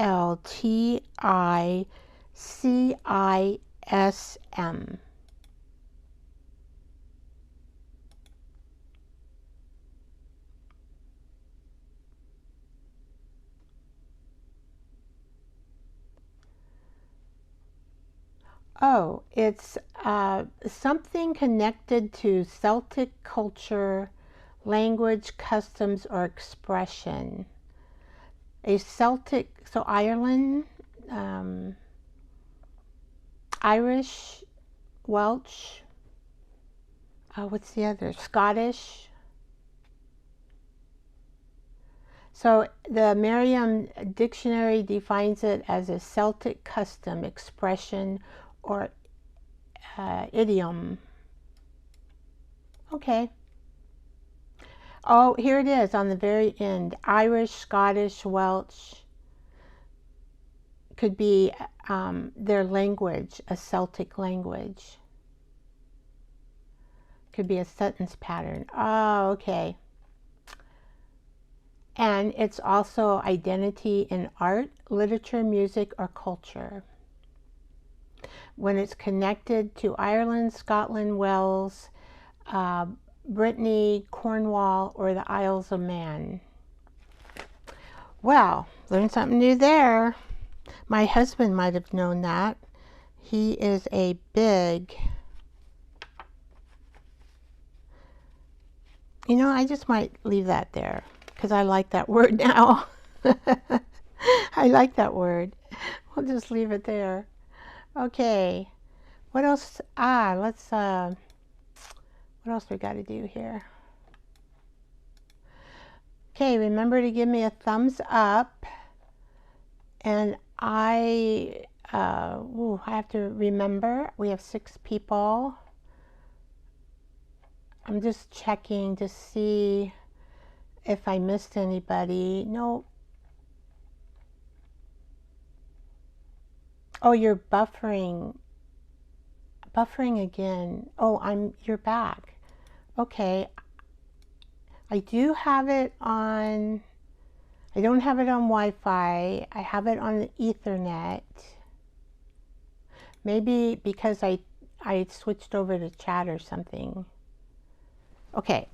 Oh, it's something connected to Celtic culture, language, customs, or expression. A Celtic, so Ireland, Irish, Welsh, what's the other? Scottish. So the Merriam Dictionary defines it as a Celtic custom, expression, or idiom. Okay. Oh, here it is on the very end. Irish, Scottish, Welsh. Could be their language, a Celtic language. Could be a sentence pattern. Oh, okay. And it's also identity in art, literature, music, or culture. When it's connected to Ireland, Scotland, Wales, Brittany, Cornwall, or the Isles of Man. Well, learned something new there. My husband might have known that. He is a big... You know, I just might leave that there because I like that word now. I like that word. We'll just leave it there. Okay. What else? What else we got to do here? Okay, remember to give me a thumbs up. And I have to remember we have 6 people. I'm just checking to see if I missed anybody. No. Oh, you're buffering. Buffering again. Oh, you're back. Okay. I do have it on, I don't have it on Wi-Fi. I have it on the Ethernet. Maybe because I switched over to chat or something. Okay.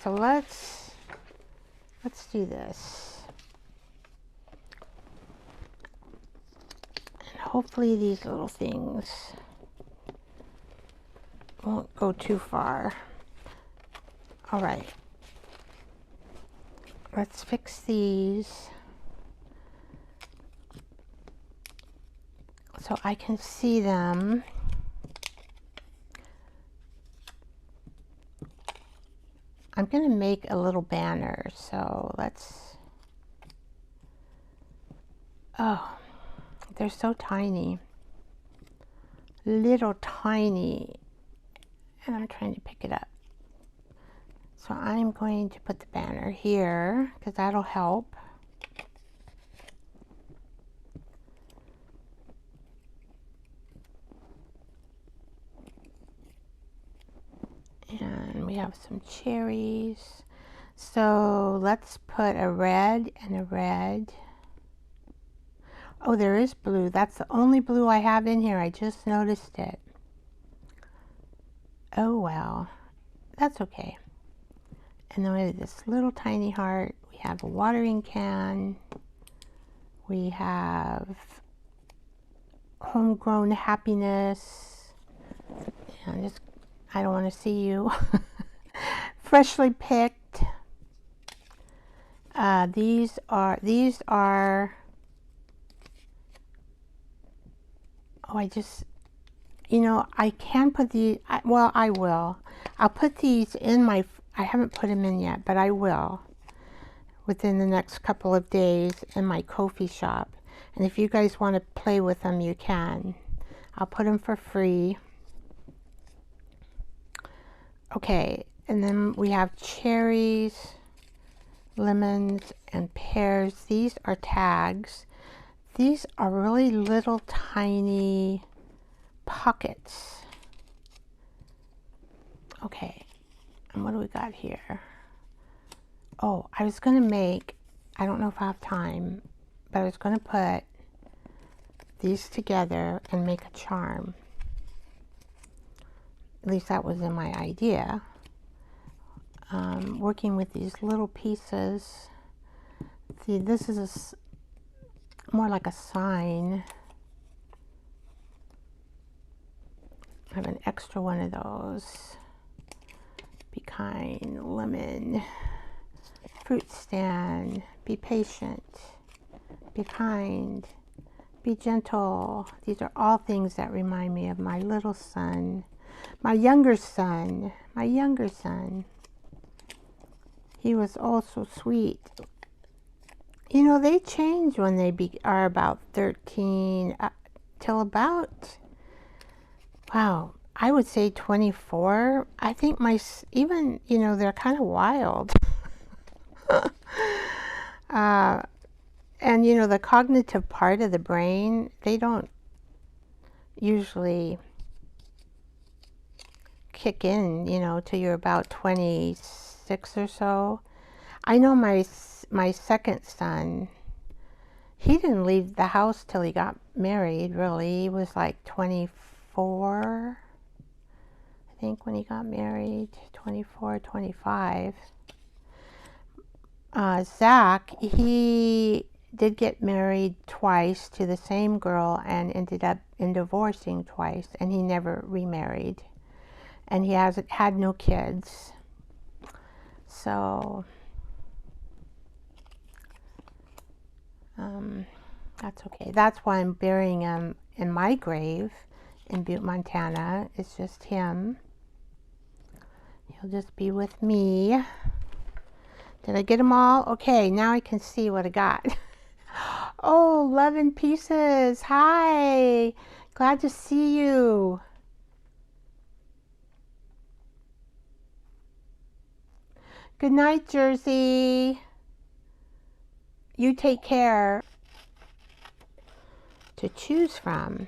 So let's do this. And hopefully these little things won't go too far. All right. Let's fix these so I can see them. I'm going to make a little banner, so let's... Oh, they're so tiny. Little tiny. And I'm trying to pick it up. So I'm going to put the banner here because that'll help. And we have some cherries. So let's put a red and a red. Oh, there is blue. That's the only blue I have in here. I just noticed it. Oh, well. That's okay. And then we have this little tiny heart. We have a watering can. We have homegrown happiness. And just, I don't want to see you. Freshly picked. These are, oh, you know, I can put these, well, I will. I'll put these in my, I haven't put them in yet, but I will within the next couple of days in my Ko-fi shop. And if you guys want to play with them, you can. I'll put them for free. Okay, and then we have cherries, lemons, and pears. These are tags. These are really little tiny pockets. Okay, and what do we got here? Oh, I was going to make, I don't know if I have time, but I was going to put these together and make a charm. At least that was in my idea. Working with these little pieces. See, this is more like a sign. I have an extra one of those. Be kind, lemon, fruit stand, be patient, be kind, be gentle. These are all things that remind me of my little son, my younger son, He was oh so sweet. You know, they change when they are about 13 till about, wow, I would say 24. I think even, you know, they're kind of wild. And, you know, the cognitive part of the brain, they don't usually kick in, you know, till you're about 26 or so. I know my second son, he didn't leave the house till he got married, really. He was like 24, I think, when he got married, 24, 25. Zach, he did get married twice to the same girl and ended up in divorcing twice, and he never remarried. And he hasn't had no kids. So, that's okay. That's why I'm burying him in my grave in Butte, Montana. It's just him. He'll just be with me. Did I get them all? Okay, now I can see what I got. Oh, Love in Pieces. Hi. Glad to see you. Good night, Jersey. You take care. To choose from.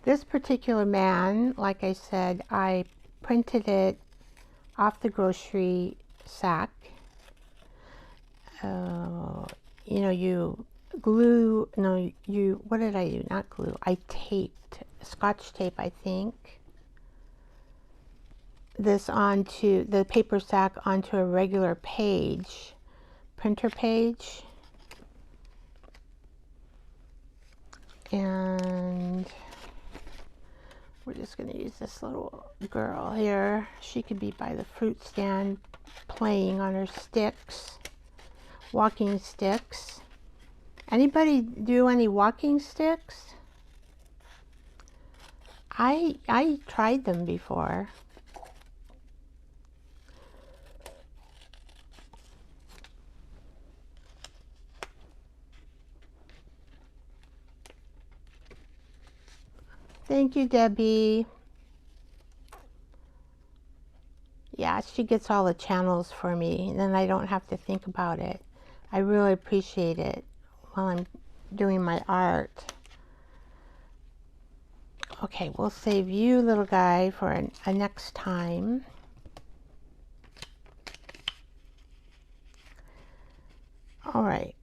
This particular man, like I said, I printed it off the grocery sack. You know, you glue, no, you, what did I do? Not glue. I taped, Scotch tape, I think, this onto the paper sack onto a regular page, printer page. And we're just going to use this little girl here. She could be by the fruit stand playing on her sticks, walking sticks. Anybody do any walking sticks? I tried them before. Thank you, Debbie. Yeah, she gets all the channels for me, and then I don't have to think about it. I really appreciate it while I'm doing my art. Okay, we'll save you, little guy, for a next time. All right.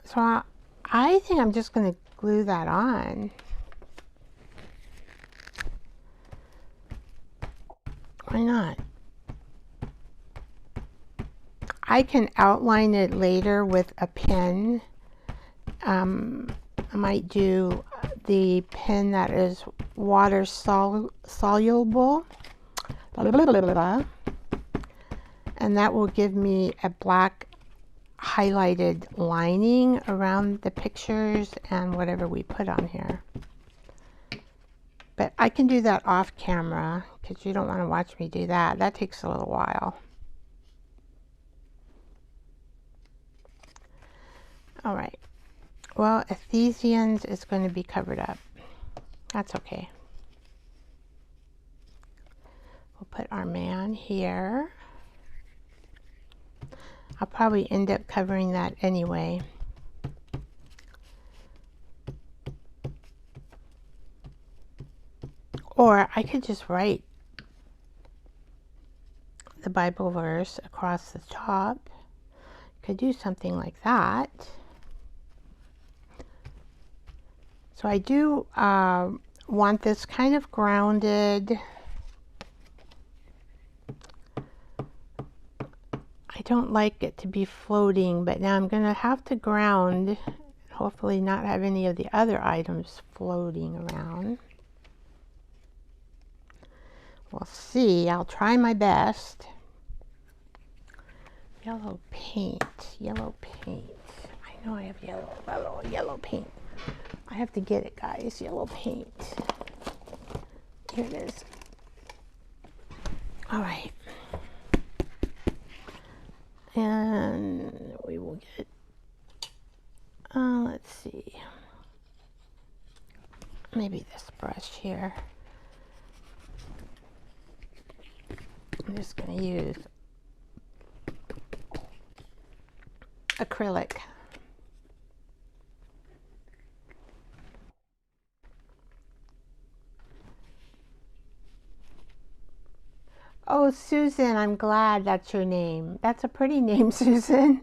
So I think I'm just going to glue that on. Why not? I can outline it later with a pen. I might do the pen that is water soluble. Blah, blah, blah, blah, blah. And that will give me a black highlighted lining around the pictures and whatever we put on here. But I can do that off camera because you don't want to watch me do that. That takes a little while. All right. Well, Ephesians is going to be covered up. That's okay. We'll put our man here. I'll probably end up covering that anyway. Or I could just write the Bible verse across the top. Could do something like that. So I do want this kind of grounded. I don't like it to be floating, but now I'm going to have to ground, hopefully not have any of the other items floating around. We'll see. I'll try my best. Yellow paint. Yellow paint. I know I have yellow paint. I have to get it, guys. Yellow paint. Here it is. All right. And we will get, let's see, maybe this brush here. I'm just going to use acrylic. Oh, Susan, I'm glad that's your name. That's a pretty name, Susan.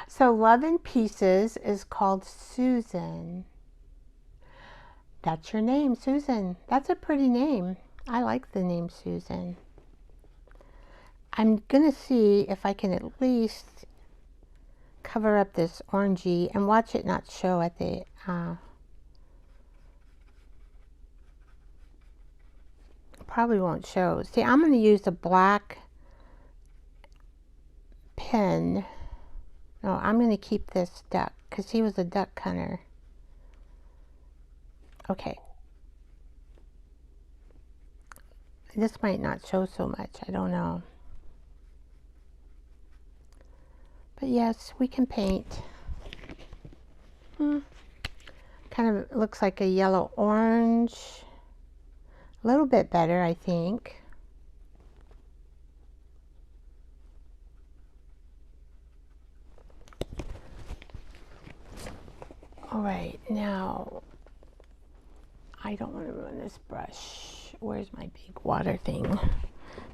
So Love in Pieces is called Susan. That's your name, Susan. That's a pretty name. I like the name Susan. I'm gonna see if I can at least cover up this orangey and watch it not show at the probably won't show. See, I'm going to use a black pen. No, I'm going to keep this duck because he was a duck hunter. Okay. This might not show so much. I don't know. But yes, we can paint. Kind of looks like a yellow orange. A little bit better, I think. All right, now I don't want to ruin this brush. Where's my big water thing?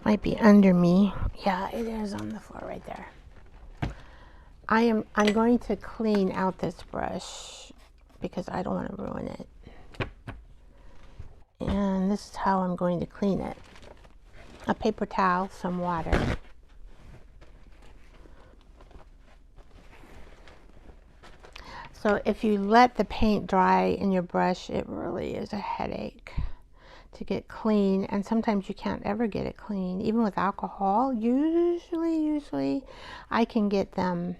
Might be under me. Yeah, it is on the floor right there. I'm going to clean out this brush because I don't want to ruin it. And this is how I'm going to clean it. A paper towel, some water. So if you let the paint dry in your brush, it really is a headache to get clean, and sometimes you can't ever get it clean. Even with alcohol, usually I can get them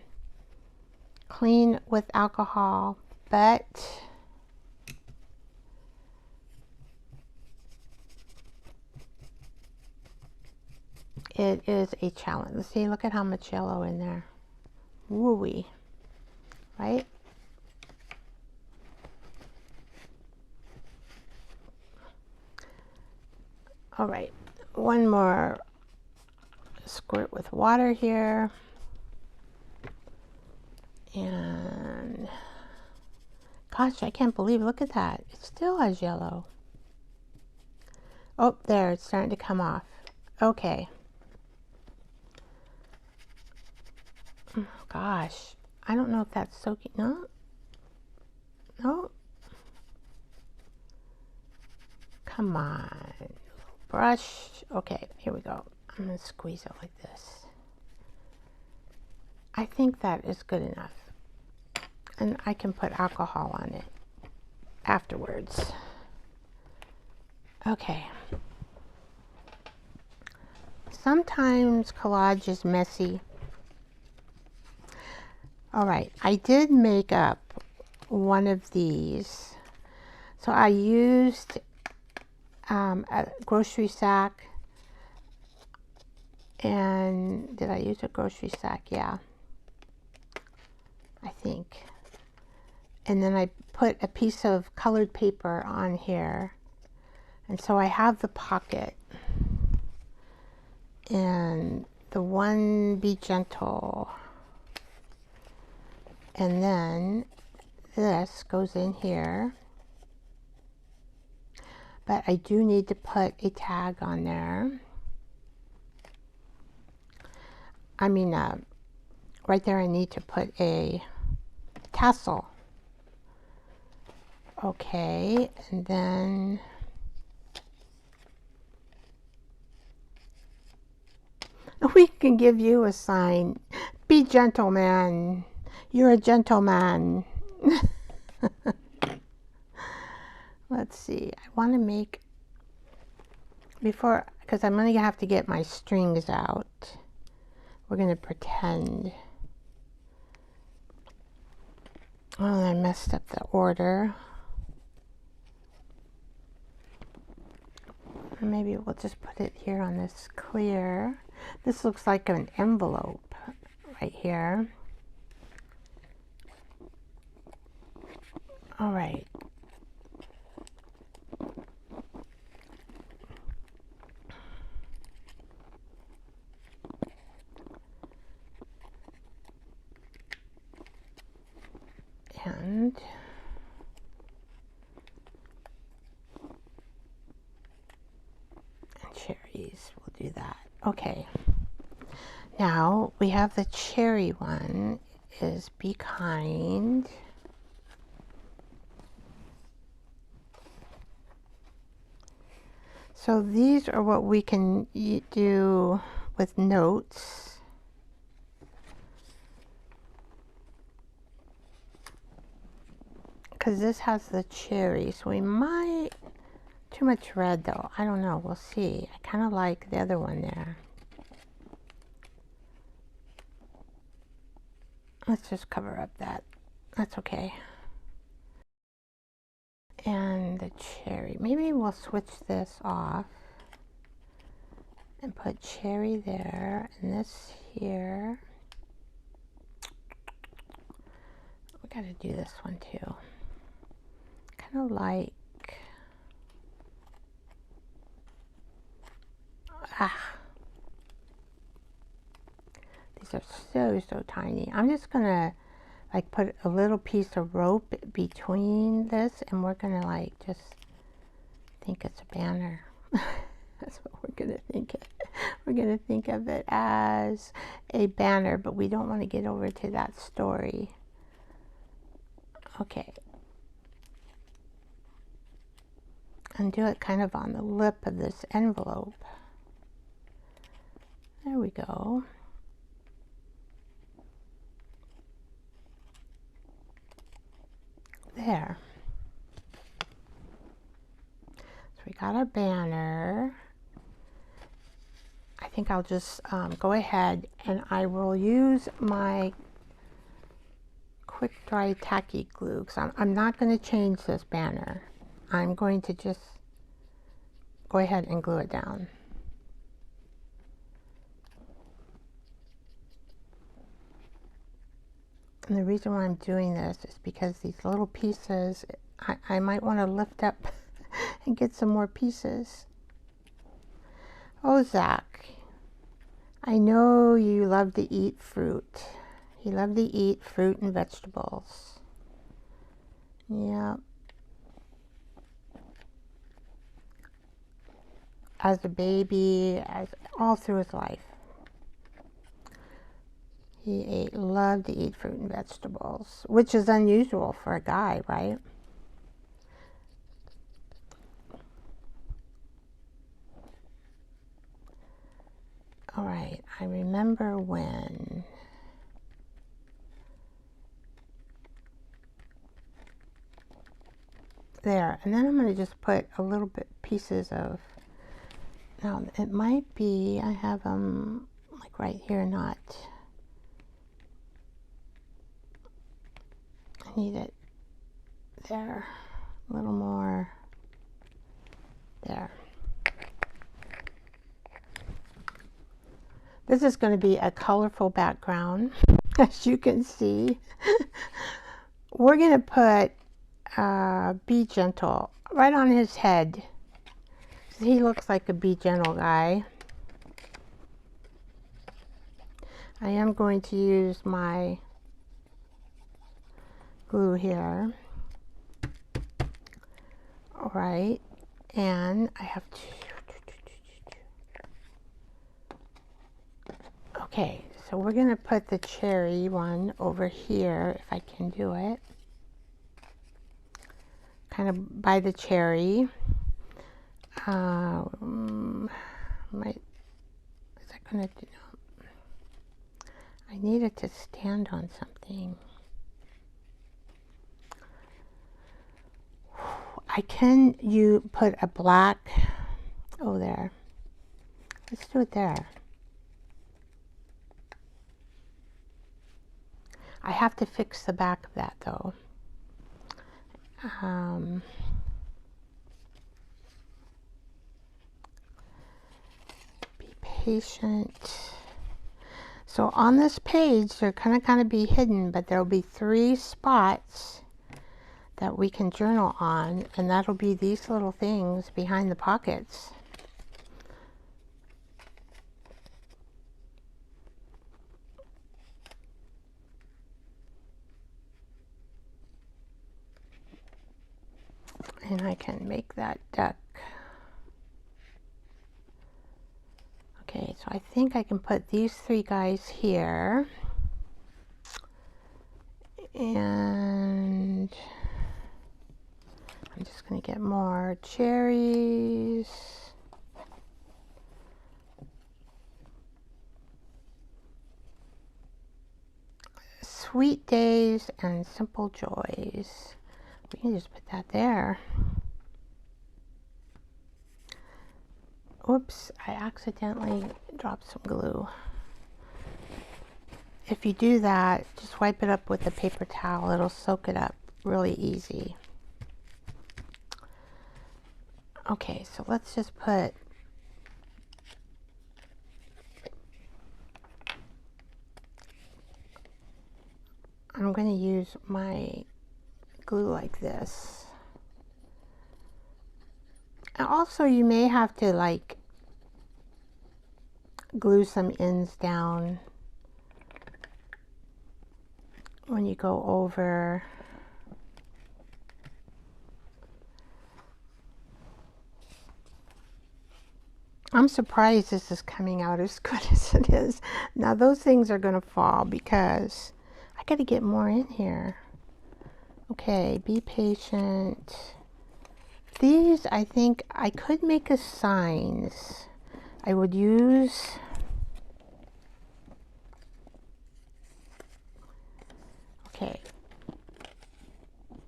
clean with alcohol, but it is a challenge. See, look at how much yellow in there. Woo-wee, right? All right, one more squirt with water here. And gosh, I can't believe, look at that. It still has yellow. Oh, there, it's starting to come off. Okay. Oh, gosh, I don't know if that's soaking. No. No. Come on. Brush. Okay, here we go. I'm going to squeeze it like this. I think that is good enough. And I can put alcohol on it afterwards. Okay. Sometimes collage is messy. All right, I did make up one of these. So I used a grocery sack. And did I use a grocery sack? Yeah, I think. And then I put a piece of colored paper on here. And so I have the pocket. And the one Be Gentle. And then this goes in here. But I do need to put a tag on there. I mean, right there I need to put a tassel. Okay, and then we can give you a sign. Be gentle, man. You're a gentleman. Let's see. I want to make, before, because I'm going to have to get my strings out. We're going to pretend. Oh, I messed up the order. Maybe we'll just put it here on this clear. This looks like an envelope right here. All right. And cherries, we'll do that. Okay. Now we have the cherry one, is be kind. So these are what we can do with notes. Because this has the cherry, so we might, too much red though. I don't know, we'll see. I kind of like the other one there. Let's just cover up that. That's okay. And the cherry. Maybe we'll switch this off and put cherry there and this here. We gotta do this one too. Kind of like, these are so tiny. I'm just gonna like put a little piece of rope between this, and we're gonna like just think it's a banner. That's what we're gonna think it. We're gonna think of it as a banner, but we don't want to get over to that story. Okay. And do it kind of on the lip of this envelope. There we go. There. So we got our banner. I think I'll just go ahead and I will use my quick dry tacky glue, because I'm not going to change this banner. I'm going to just go ahead and glue it down. And the reason why I'm doing this is because these little pieces, I might want to lift up and get some more pieces. Oh, Zach, I know you love to eat fruit. You love to eat fruit and vegetables. Yeah. As a baby, as all through his life. He loved to eat fruit and vegetables, which is unusual for a guy, right? All right, I remember when. There, and then I'm going to just put a little bit pieces of, now it might be, I have them like right here, not, I need it there, a little more there. This is going to be a colorful background, as you can see. We're going to put Be Gentle right on his head. He looks like a Be Gentle guy. I am going to use my glue here. All right, and I have to. Okay, so we're going to put the cherry one over here, if I can do it. Kind of by the cherry. Is that going to do? I need it to stand on something. You put a black, oh there. Let's do it there. I have to fix the back of that though. Be patient. So on this page, they're kind of be hidden, but there'll be 3 spots that we can journal on, and that'll be these little things behind the pockets. And I can make that duck. Okay, so I think I can put these three guys here. And I'm just going to get more cherries. Sweet days and simple joys. We can just put that there. Oops, I accidentally dropped some glue. If you do that, just wipe it up with a paper towel. It'll soak it up really easy. Okay, so let's just put I'm going to use my glue like this. And also you may have to like glue some ends down when you go over. I'm surprised this is coming out as good as it is. Now those things are going to fall because I got to get more in here. Okay, be patient. These, I think I could make as signs. I would use okay.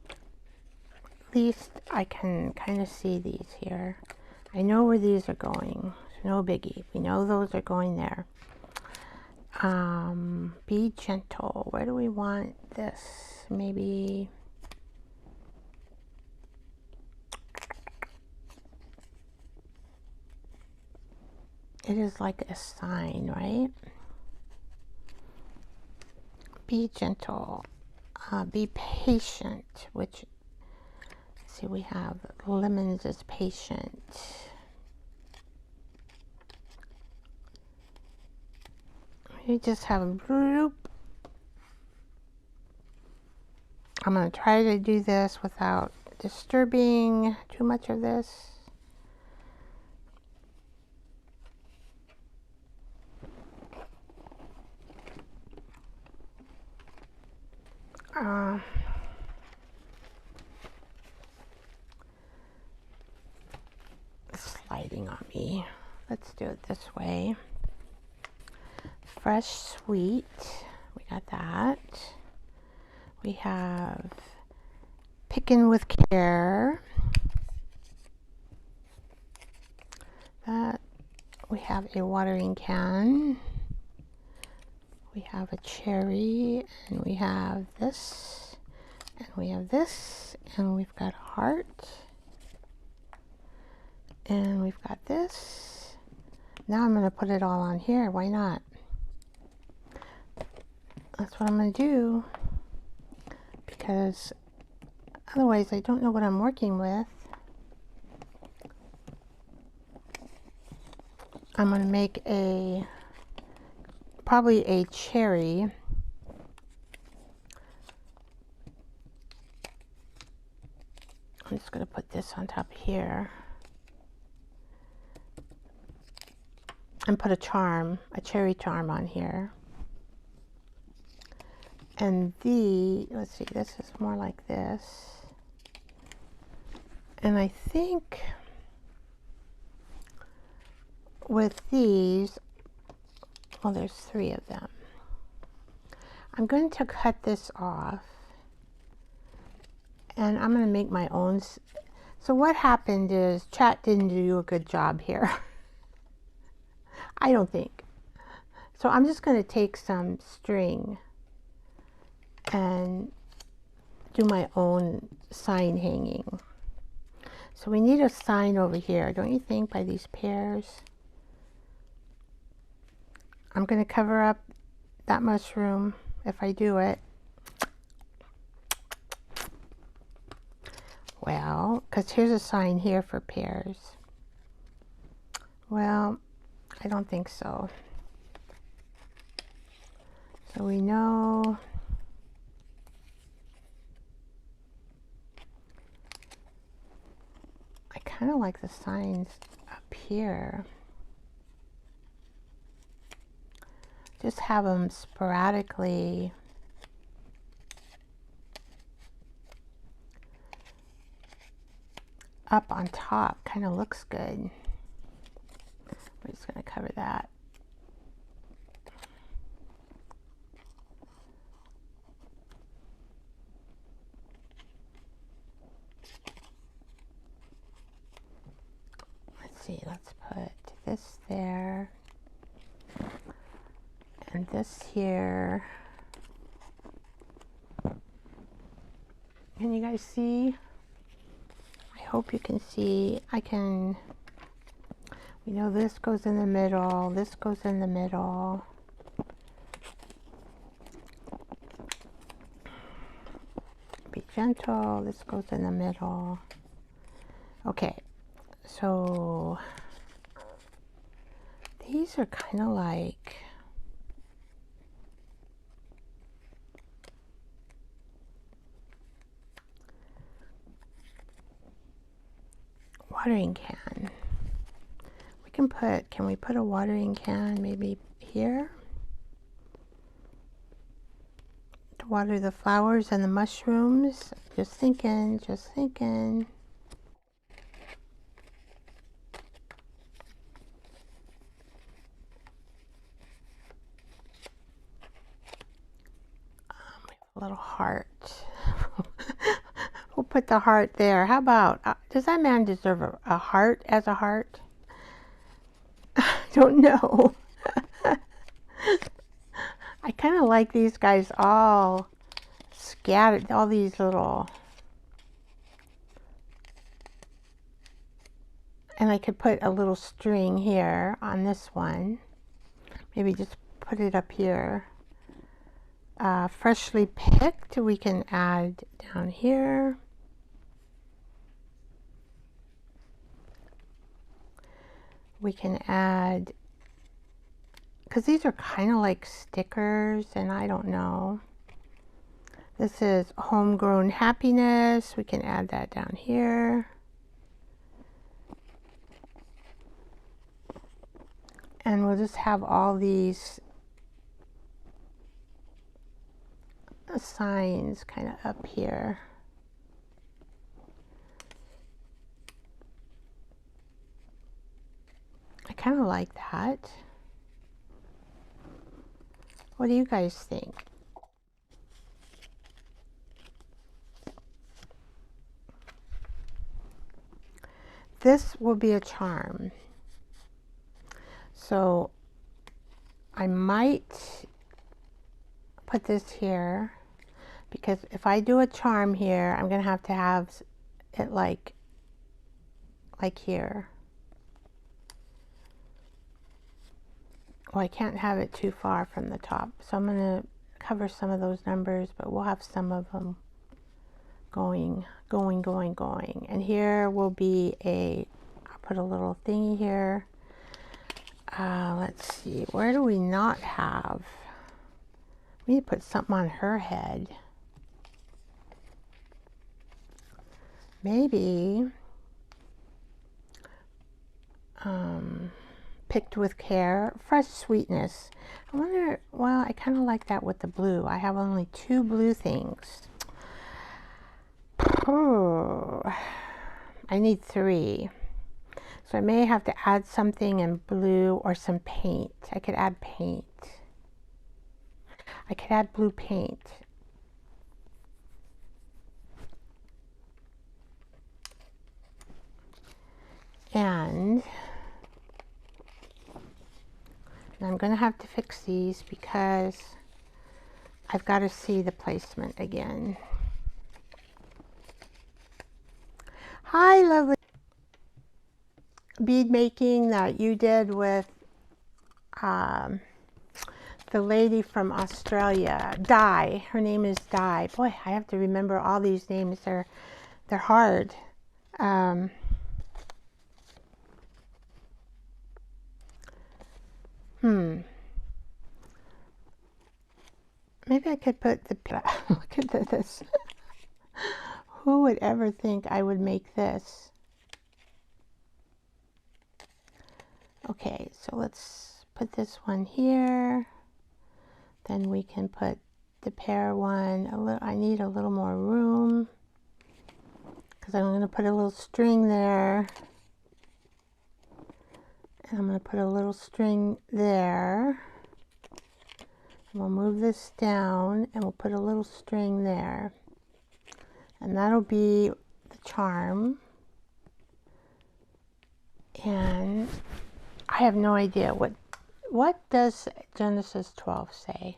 At least I can kind of see these here. I know where these are going. No biggie. We know those are going there. Be gentle. Where do we want this? Maybe it is like a sign, right? Be gentle. Be patient, which, see, we have lemons as patient. You just have a bloop. I'm going to try to do this without disturbing too much of this. Sliding on me. Let's do it this way. Fresh sweet. We got that. We have picking with care. That. We have a watering can. We have a cherry, and we have this, and we have this, and we've got a heart, and we've got this. Now I'm going to put it all on here. Why not? That's what I'm going to do, because otherwise I don't know what I'm working with. I'm going to make probably a cherry. I'm just going to put this on top here and put a cherry charm on here. And let's see, this is more like this. And I think with these, well, there's 3 of them. I'm going to cut this off, and I'm going to make my own. So what happened is chat didn't do a good job here. I don't think. So I'm just going to take some string and do my own sign hanging. So we need a sign over here, don't you think, by these pears? I'm going to cover up that mushroom if I do it. Well, because here's a sign here for pears. Well, I don't think so. So we know I kind of like the signs up here. just have them sporadically up on top. Kind of looks good. We're just going to cover that. Let's see, let's put this there and this here. Can you guys see? I hope you can see. You know, this goes in the middle, this goes in the middle. Be gentle, this goes in the middle. Okay, so these are kind of like watering can. Can we put a watering can maybe here? To water the flowers and the mushrooms. Just thinking, just thinking. A little heart. We'll put the heart there. How about, does that man deserve a heart as a heart? Don't know. I kind of like these guys all scattered, all these little, and I could put a little string here on this one. Maybe just put it up here. Freshly picked, we can add down here. We can add, because these are kind of like stickers, and I don't know. This is homegrown happiness. We can add that down here. And we'll just have all these signs kind of up here. I kind of like that. What do you guys think? This will be a charm. So I might put this here, because if I do a charm here, I'm going to have it like here. Well, I can't have it too far from the top, so I'm going to cover some of those numbers, but we'll have some of them going. And here will be I'll put a little thingy here. Let's see, where do we not have? We need to put something on her head. Maybe picked with care, fresh sweetness. I wonder, well, I kind of like that with the blue. I have only 2 blue things. Oh, I need 3. So I may have to add something in blue or some paint. I could add paint. I could add blue paint. And I'm going to have to fix these because I've got to see the placement again. Hi, lovely bead making that you did with the lady from Australia, Di. Her name is Di. Boy, I have to remember all these names. They're hard. Maybe I could put the look at this. Who would ever think I would make this? Okay, so let's put this one here. Then we can put the pear one, I need a little more room because I'm going to put a little string there. And I'm going to put a little string there. And we'll move this down and we'll put a little string there. And that'll be the charm. And I have no idea what does Genesis 12 say?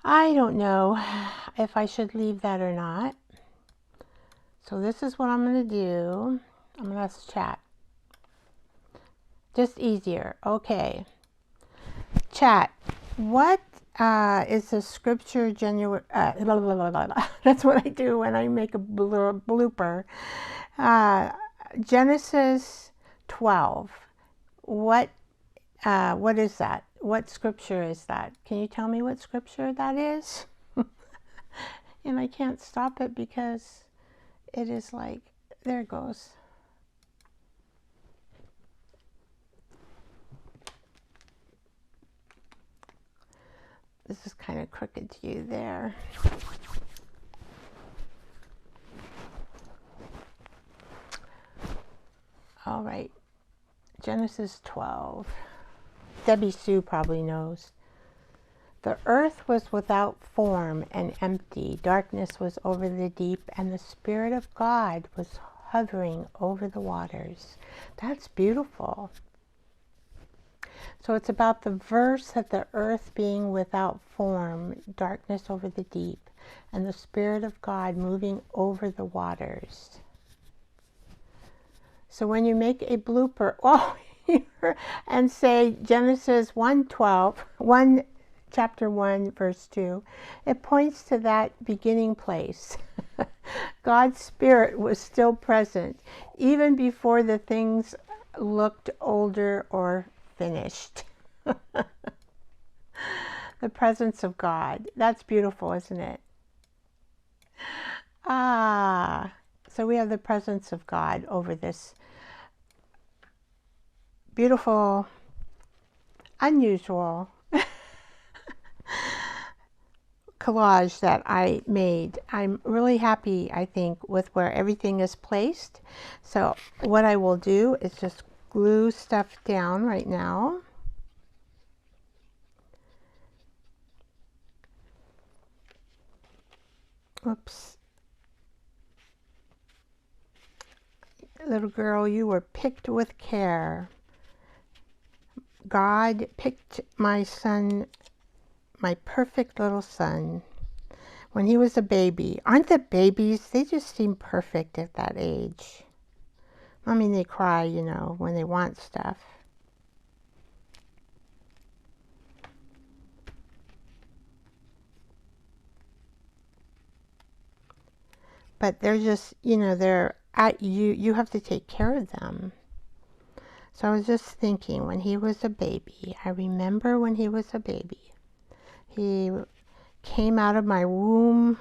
I don't know if I should leave that or not. So this is what I'm going to do. I'm going to ask chat. Just easier. Okay. Chat. What is the scripture genuine? Blah, blah, blah, blah. That's what I do when I make a blooper. Genesis 12. What is that? What scripture is that? Can you tell me what scripture that is? And I can't stop it because it is like, there it goes. This is kind of crooked to you there. All right, Genesis 12. Debbie Sue probably knows. The earth was without form and empty. Darkness was over the deep, and the Spirit of God was hovering over the waters. That's beautiful. So it's about the verse that the earth being without form, darkness over the deep, and the Spirit of God moving over the waters. So when you make a blooper, and say Genesis 1:12, chapter 1, verse 2, it points to that beginning place. God's Spirit was still present, even before the things looked older or finished. The presence of God. That's beautiful, isn't it? So we have the presence of God over this beautiful, unusual collage that I made. I'm really happy, I think, with where everything is placed. So what I will do is just glue stuff down right now. Oops. Little girl, you were picked with care. God picked my son, my perfect little son, when he was a baby. Aren't the babies, they just seem perfect at that age. I mean, they cry, you know, when they want stuff. But they're just, you know, they're at you. You have to take care of them. So I was just thinking, when he was a baby, I remember when he was a baby, he came out of my womb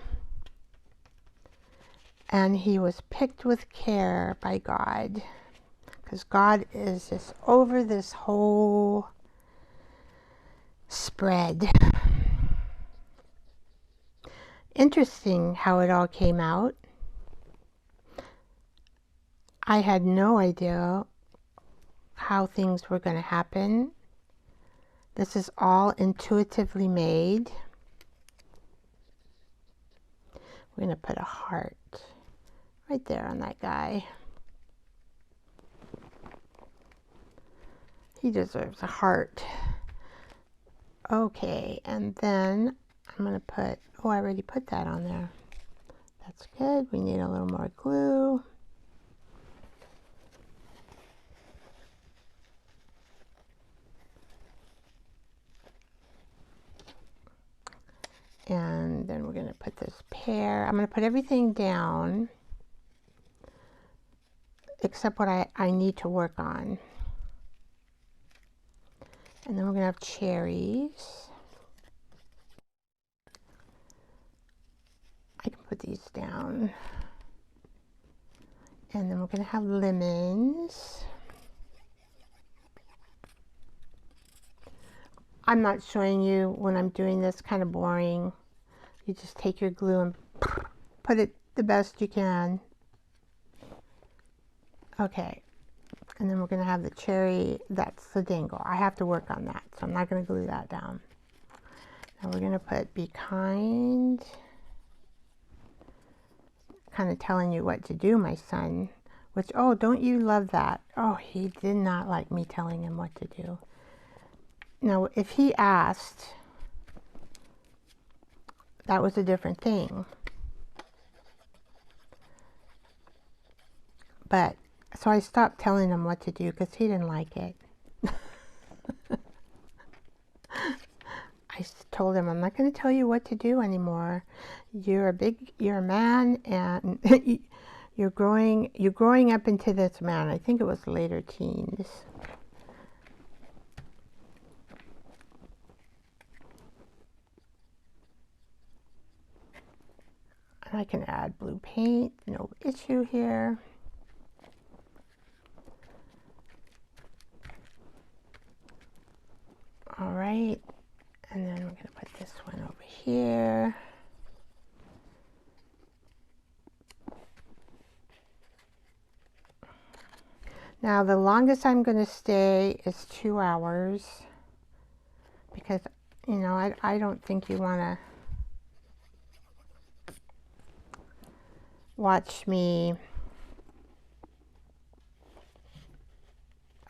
and he was picked with care by God, because God is just over this whole spread. Interesting how it all came out. I had no idea how things were going to happen. This is all intuitively made. We're going to put a heart right there on that guy. He deserves a heart. Okay, and then I'm going to put, oh, I already put that on there. That's good. We need a little more glue. And then we're going to put this pear. I'm going to put everything down except what I need to work on. And then we're going to have cherries. I can put these down. And then we're going to have lemons. I'm not showing you when I'm doing this, kind of boring. You just take your glue and put it the best you can. Okay, and then we're going to have the cherry. That's the dangle. I have to work on that, so I'm not going to glue that down. Now we're going to put be kind. Kind of telling you what to do, my son. Which, oh, don't you love that? Oh, he did not like me telling him what to do. Now, if he asked, that was a different thing. But, so I stopped telling him what to do because he didn't like it. I told him, I'm not going to tell you what to do anymore. You're a man, and you're growing up into this man. I think it was later teens. And I can add blue paint, no issue here. All right, and then we're going to put this one over here. Now the longest I'm going to stay is 2 hours because, you know, I don't think you want to watch me.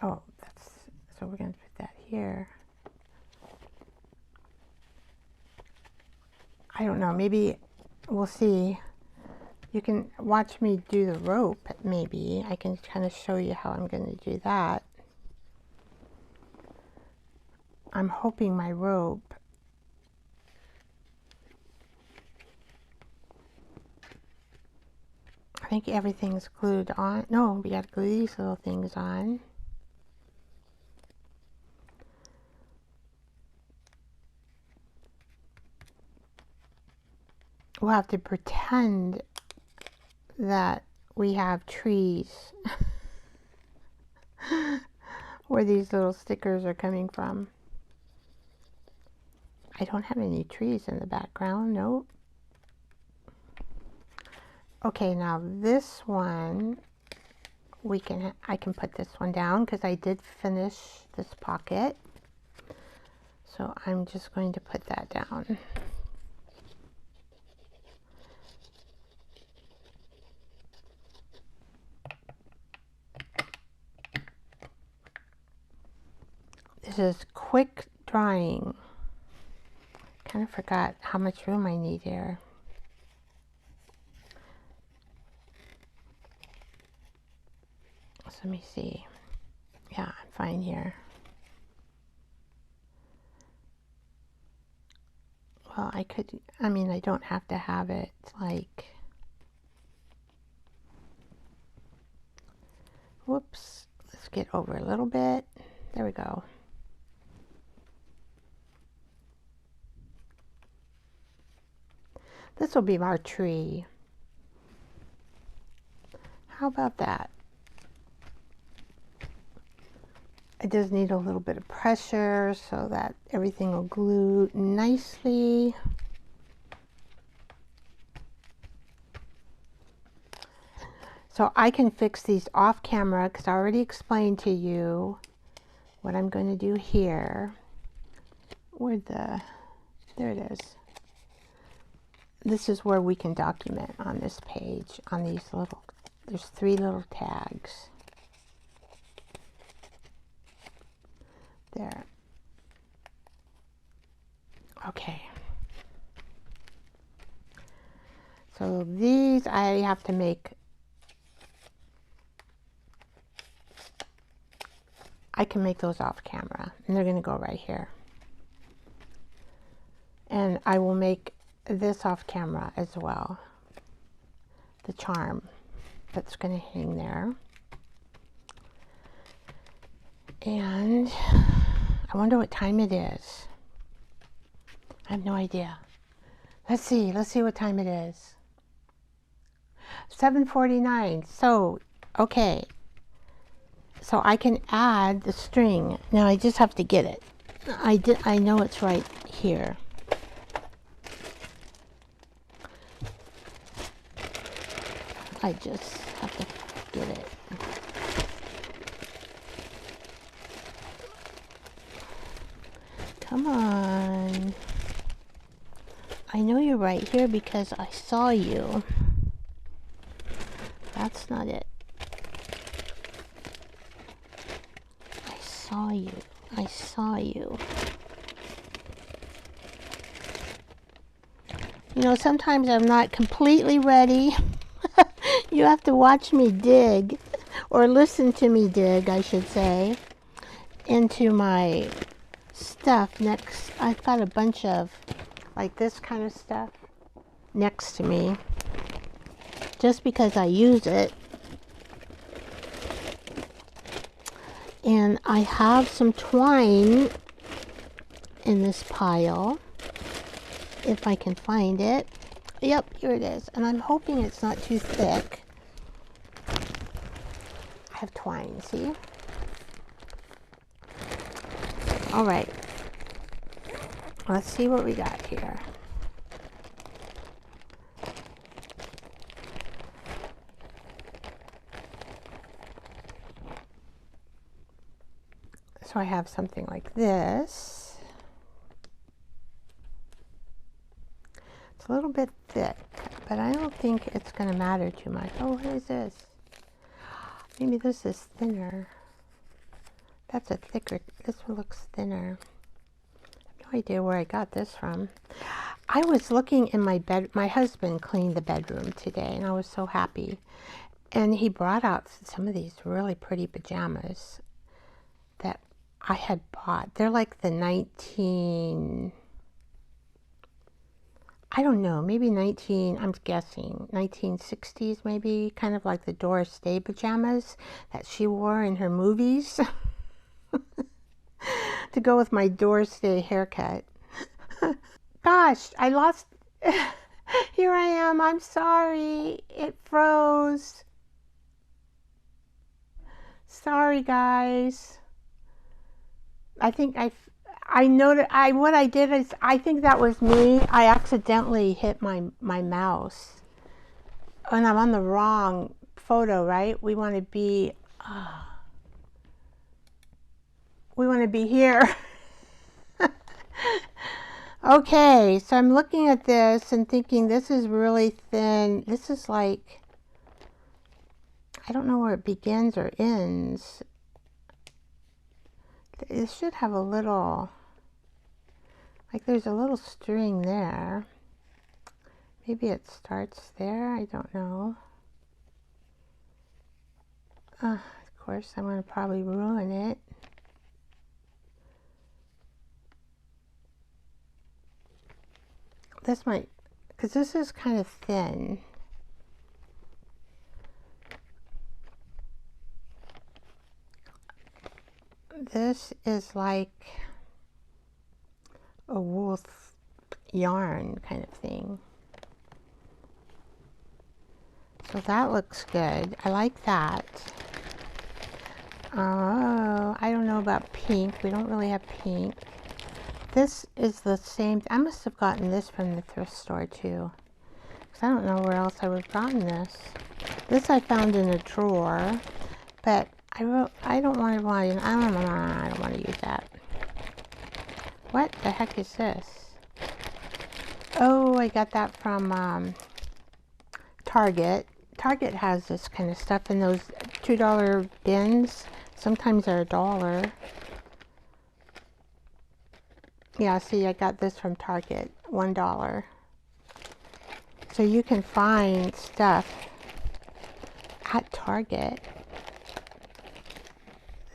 Oh, so we're going to put that here. I don't know, maybe we'll see. You can watch me do the rope, maybe. I can kind of show you how I'm going to do that. I'm hoping my rope I think everything's glued on. No, we got to glue these little things on. We'll have to pretend that we have trees where these little stickers are coming from. I don't have any trees in the background, nope. Okay, now this one, I can put this one down because I did finish this pocket. So I'm just going to put that down. This is quick drying. Kind of forgot how much room I need here. So let me see. Yeah, I'm fine here. Well, I don't have to have it like, whoops, let's get over a little bit. There we go. This will be our tree. How about that? It does need a little bit of pressure so that everything will glue nicely. So I can fix these off camera because I already explained to you what I'm going to do here. There it is. This is where we can document on this page, on these little, there's 3 little tags. There. Okay. So these I have to make, I can make those off camera, and they're going to go right here. And I will make this off camera as well. The charm that's going to hang there. And I wonder what time it is. I have no idea. Let's see what time it is. 7:49. So, okay. So I can add the string. Now I just have to get it. I know it's right here. I just have to get it. Come on. I know you're right here because I saw you. That's not it. I saw you. I saw you. You know, sometimes I'm not completely ready. You have to watch me dig, or listen to me dig, I should say, into my stuff next. I've got a bunch of like this kind of stuff next to me just because I use it. And I have some twine in this pile, if I can find it. Yep, here it is. And I'm hoping it's not too thick. I have twine, see? All right. Let's see what we got here. So I have something like this. It's a little bit thick, but I don't think it's going to matter too much. Oh, what is this? Maybe this is thinner. That's a thicker, this one looks thinner. I have no idea where I got this from. I was looking in my bed, my husband cleaned the bedroom today and I was so happy. And he brought out some of these really pretty pajamas that I had bought. They're like the I don't know, maybe I'm guessing 1960s maybe, kind of like the Doris Day pajamas that she wore in her movies to go with my Doris Day haircut. Gosh, I lost, here I am, I'm sorry, it froze. Sorry guys. I think I know that what I did is, I think that was me. I accidentally hit my mouse. And I'm on the wrong photo, right? We want to be here. Okay, so I'm looking at this and thinking this is really thin. This is like, I don't know where it begins or ends. It should have a little, like there's a little string there. Maybe it starts there, I don't know. Of course, I'm going to probably ruin it. This might, because this is kind of thin. This is like a wool yarn kind of thing. So that looks good. I like that. Oh, I don't know about pink. We don't really have pink. This is the same. I must have gotten this from the thrift store too, because I don't know where else I would have gotten this. This I found in a drawer, but I don't want to use that. What the heck is this? Oh, I got that from Target. Target has this kind of stuff in those $2 bins. Sometimes they're $1. Yeah, see, I got this from Target, $1. So you can find stuff at Target.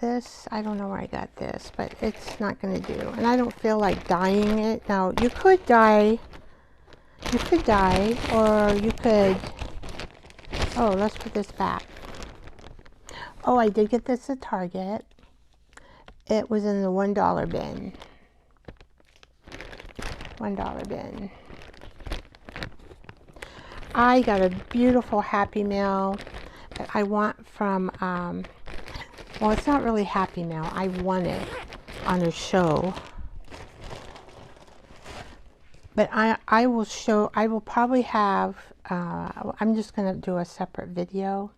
This, I don't know where I got this, but it's not going to do. And I don't feel like dyeing it. Now, you could dye, or you could, oh, let's put this back. Oh, I did get this at Target. It was in the $1 bin. $1 bin. I got a beautiful Happy Mail that I want from, well, it's not really Happy Mail. I won it on a show. But I will show, I will probably have, I'm just going to do a separate video.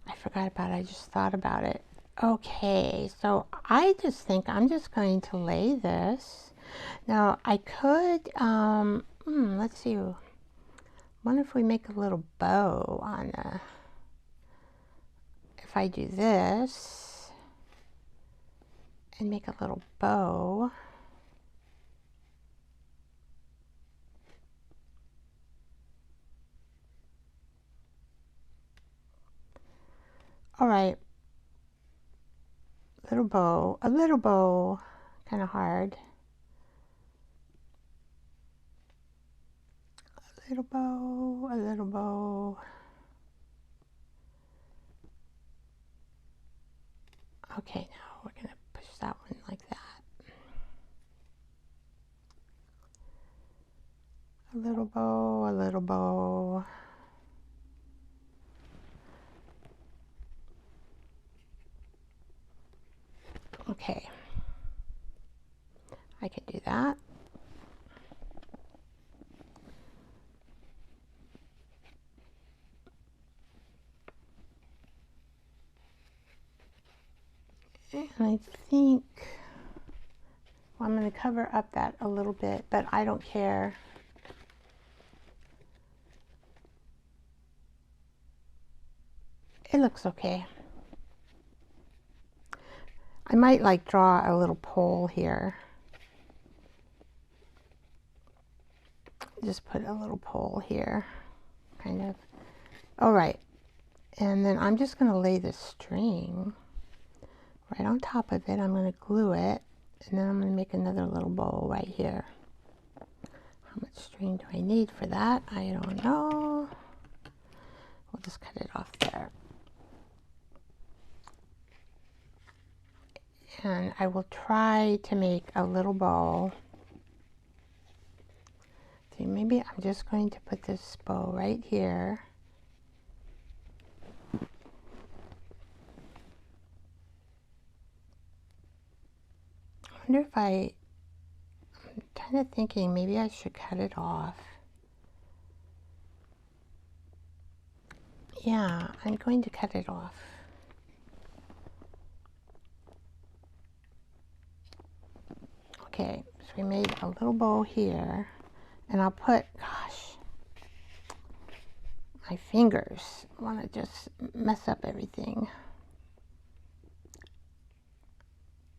I forgot about it. I just thought about it. Okay, so I just think I'm just going to lay this. Now I could, let's see. Wonder if we make a little bow on the, if I do this and make a little bow. All right, a little bow, kind of hard. A little bow, a little bow. Okay, now we're gonna push that one like that. A little bow, a little bow. Okay, I can do that. And I think, well, I'm going to cover up that a little bit, but I don't care. It looks okay. I might like draw a little pole here. Just put a little pole here, kind of. All right, and then I'm just going to lay this string right on top of it. I'm going to glue it, and then I'm going to make another little bow right here. How much string do I need for that? I don't know. We'll just cut it off there. And I will try to make a little bow. See, maybe I'm just going to put this bow right here. I wonder if I'm kind of thinking maybe I should cut it off. Yeah, I'm going to cut it off. Okay, so we made a little bow here, and I'll put, gosh, my fingers want to just mess up everything.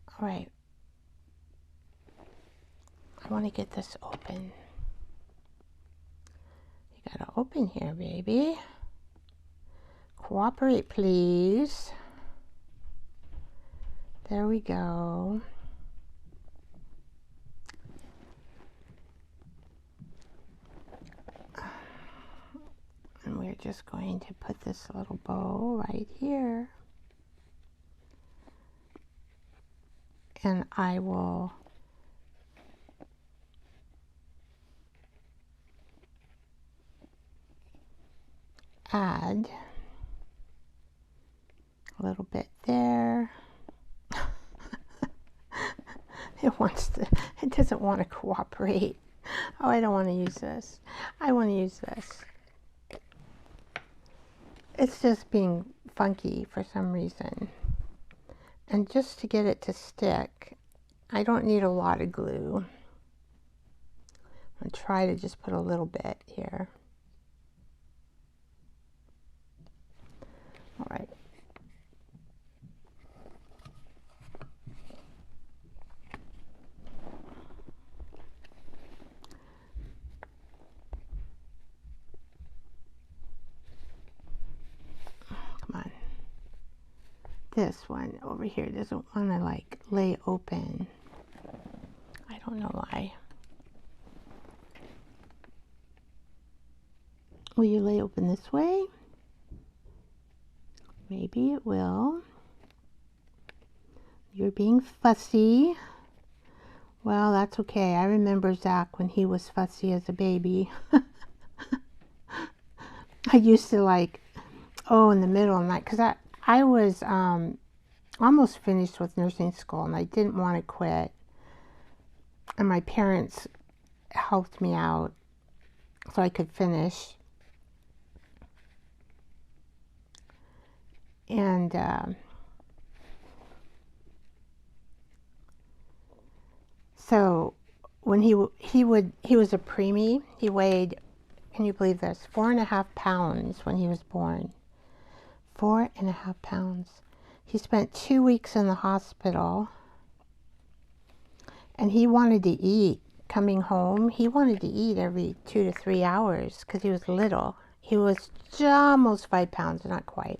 All right, I want to get this open. You gotta open here, baby. Cooperate, please. There we go. And we're just going to put this little bow right here. And I will add a little bit there. It doesn't want to cooperate. Oh, I don't want to use this. I want to use this. It's just being funky for some reason. And just to get it to stick, I don't need a lot of glue. I'm going to try to just put a little bit here. All right. Come on. This one over here doesn't want to like lay open. I don't know why. Will you lay open this way? Maybe it will. You're being fussy. Well, that's okay. I remember Zach when he was fussy as a baby. I used to like, oh, in the middle of the night, because I was almost finished with nursing school and I didn't want to quit. And my parents helped me out so I could finish. And so when he was a preemie. He weighed, can you believe this, 4.5 pounds when he was born. 4.5 pounds. He spent 2 weeks in the hospital, and he wanted to eat. Coming home, he wanted to eat every 2 to 3 hours because he was little. He was almost 5 pounds, not quite.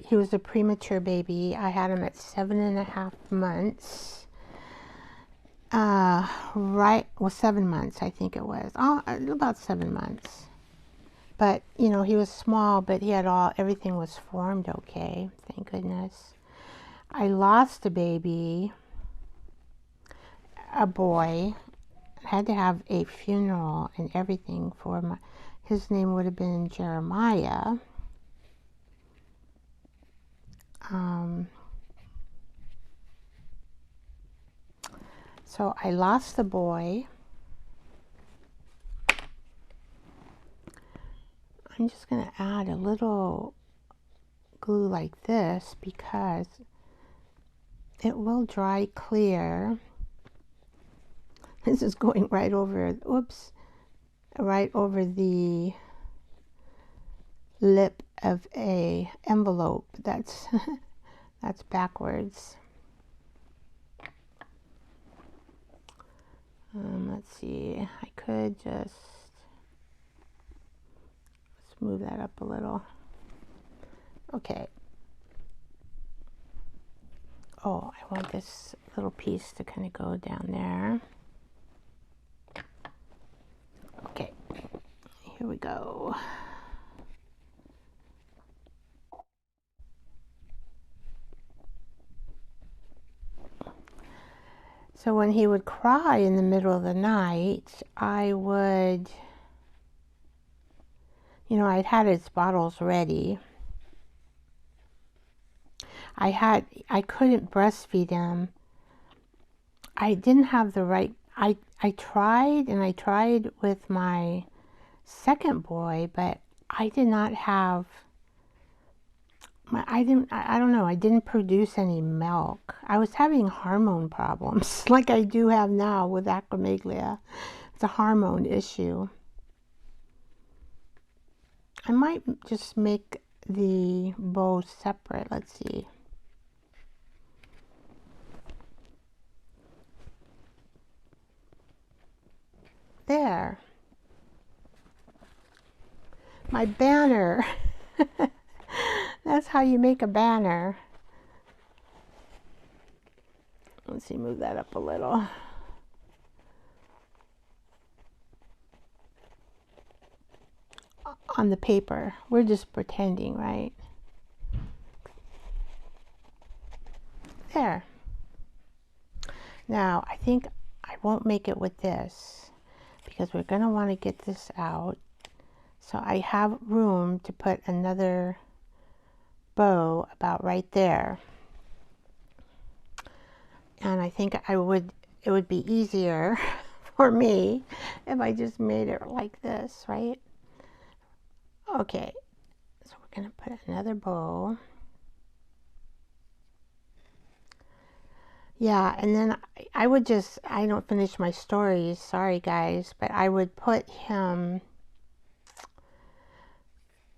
He was a premature baby. I had him at 7.5 months. Right, well, 7 months, I think it was. Oh, about 7 months. But, you know, he was small, but he had everything was formed okay, thank goodness. I lost a baby, a boy. I had to have a funeral and everything for his name would have been Jeremiah. So I lost the boy. I'm just going to add a little glue like this because it will dry clear. This is going right over, oops, right over the lip of a envelope. That's that's backwards. Let's see, I could just move that up a little. Okay. Oh, I want this little piece to kind of go down there. Okay, here we go. So when he would cry in the middle of the night, I would, you know, I'd had his bottles ready. I couldn't breastfeed him. I didn't have the right, I tried, and I tried with my second boy, but I did not have, I don't know, I didn't produce any milk. I was having hormone problems like I do have now with acromegalia. It's a hormone issue. I might just make the bow separate. Let's see. There. My banner. That's how you make a banner. Let's see, move that up a little. On the paper. We're just pretending, right? There. Now, I think I won't make it with this because we're going to want to get this out. So I have room to put another bow about right there. And I think it would be easier for me if I just made it like this, right? Okay, so we're going to put another bow. Yeah, and then I would just, I don't finish my stories, sorry guys, but I would put him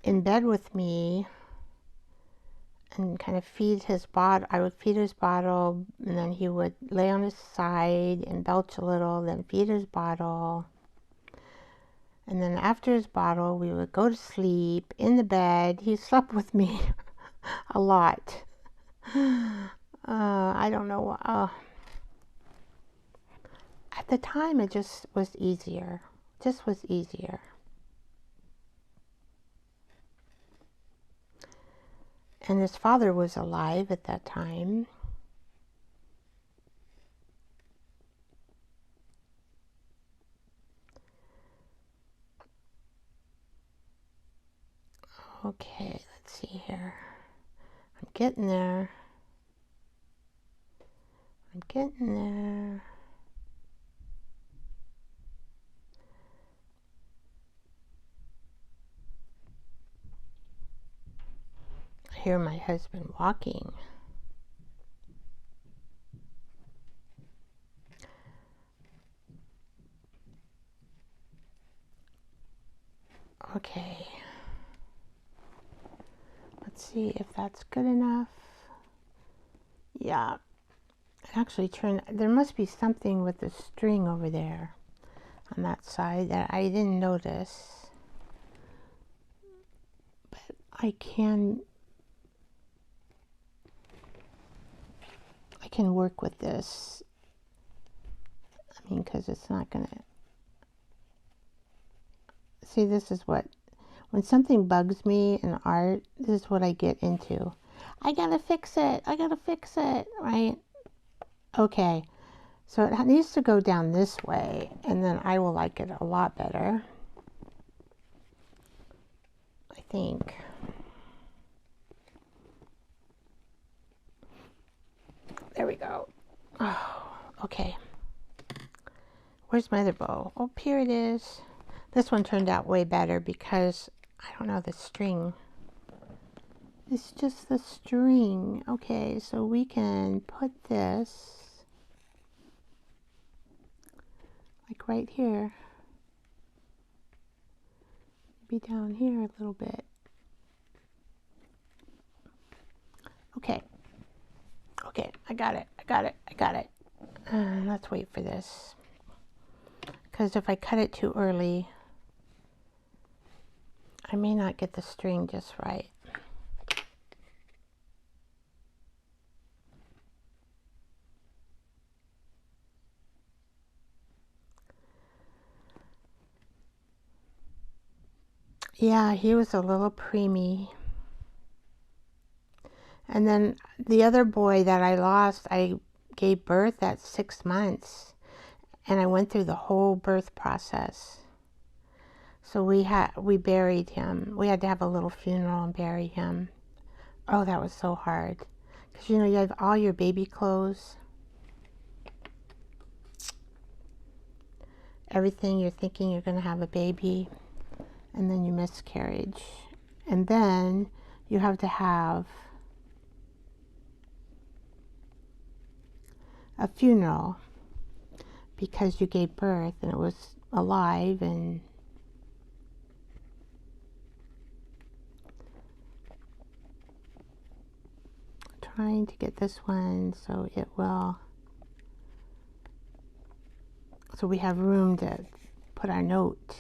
in bed with me and kind of feed his bottle. I would feed his bottle, and then he would lay on his side and belch a little, then feed his bottle. And then after his bottle, we would go to sleep in the bed. He slept with me a lot. I don't know. At the time, it just was easier. Just was easier. And his father was alive at that time. Okay, let's see here. I'm getting there. I'm getting there. I hear my husband walking. Okay. Let's see if that's good enough. Yeah. Actually there must be something with the string over there on that side that I didn't notice. But I can work with this. I mean, because it's not gonna... See, this is what... When something bugs me in art, this is what I get into. I gotta fix it. I gotta fix it, right? Okay. So it needs to go down this way, and then I will like it a lot better, I think. There we go. Oh, okay. Where's my other bow? Oh, here it is. This one turned out way better because, I don't know, the string. It's just the string. Okay, so we can put this like right here. Maybe down here a little bit. Okay. Okay, I got it. I got it. I got it. Let's wait for this. Because if I cut it too early, I may not get the string just right. Yeah, he was a little preemie. And then the other boy that I lost, I gave birth at 6 months. And I went through the whole birth process. So we buried him. We had to have a little funeral and bury him. Oh, that was so hard. Because, you know, you have all your baby clothes. Everything, you're thinking you're going to have a baby. And then you miscarriage. And then you have to have a funeral because you gave birth and it was alive. And trying to get this one so it will, so we have room to put our note.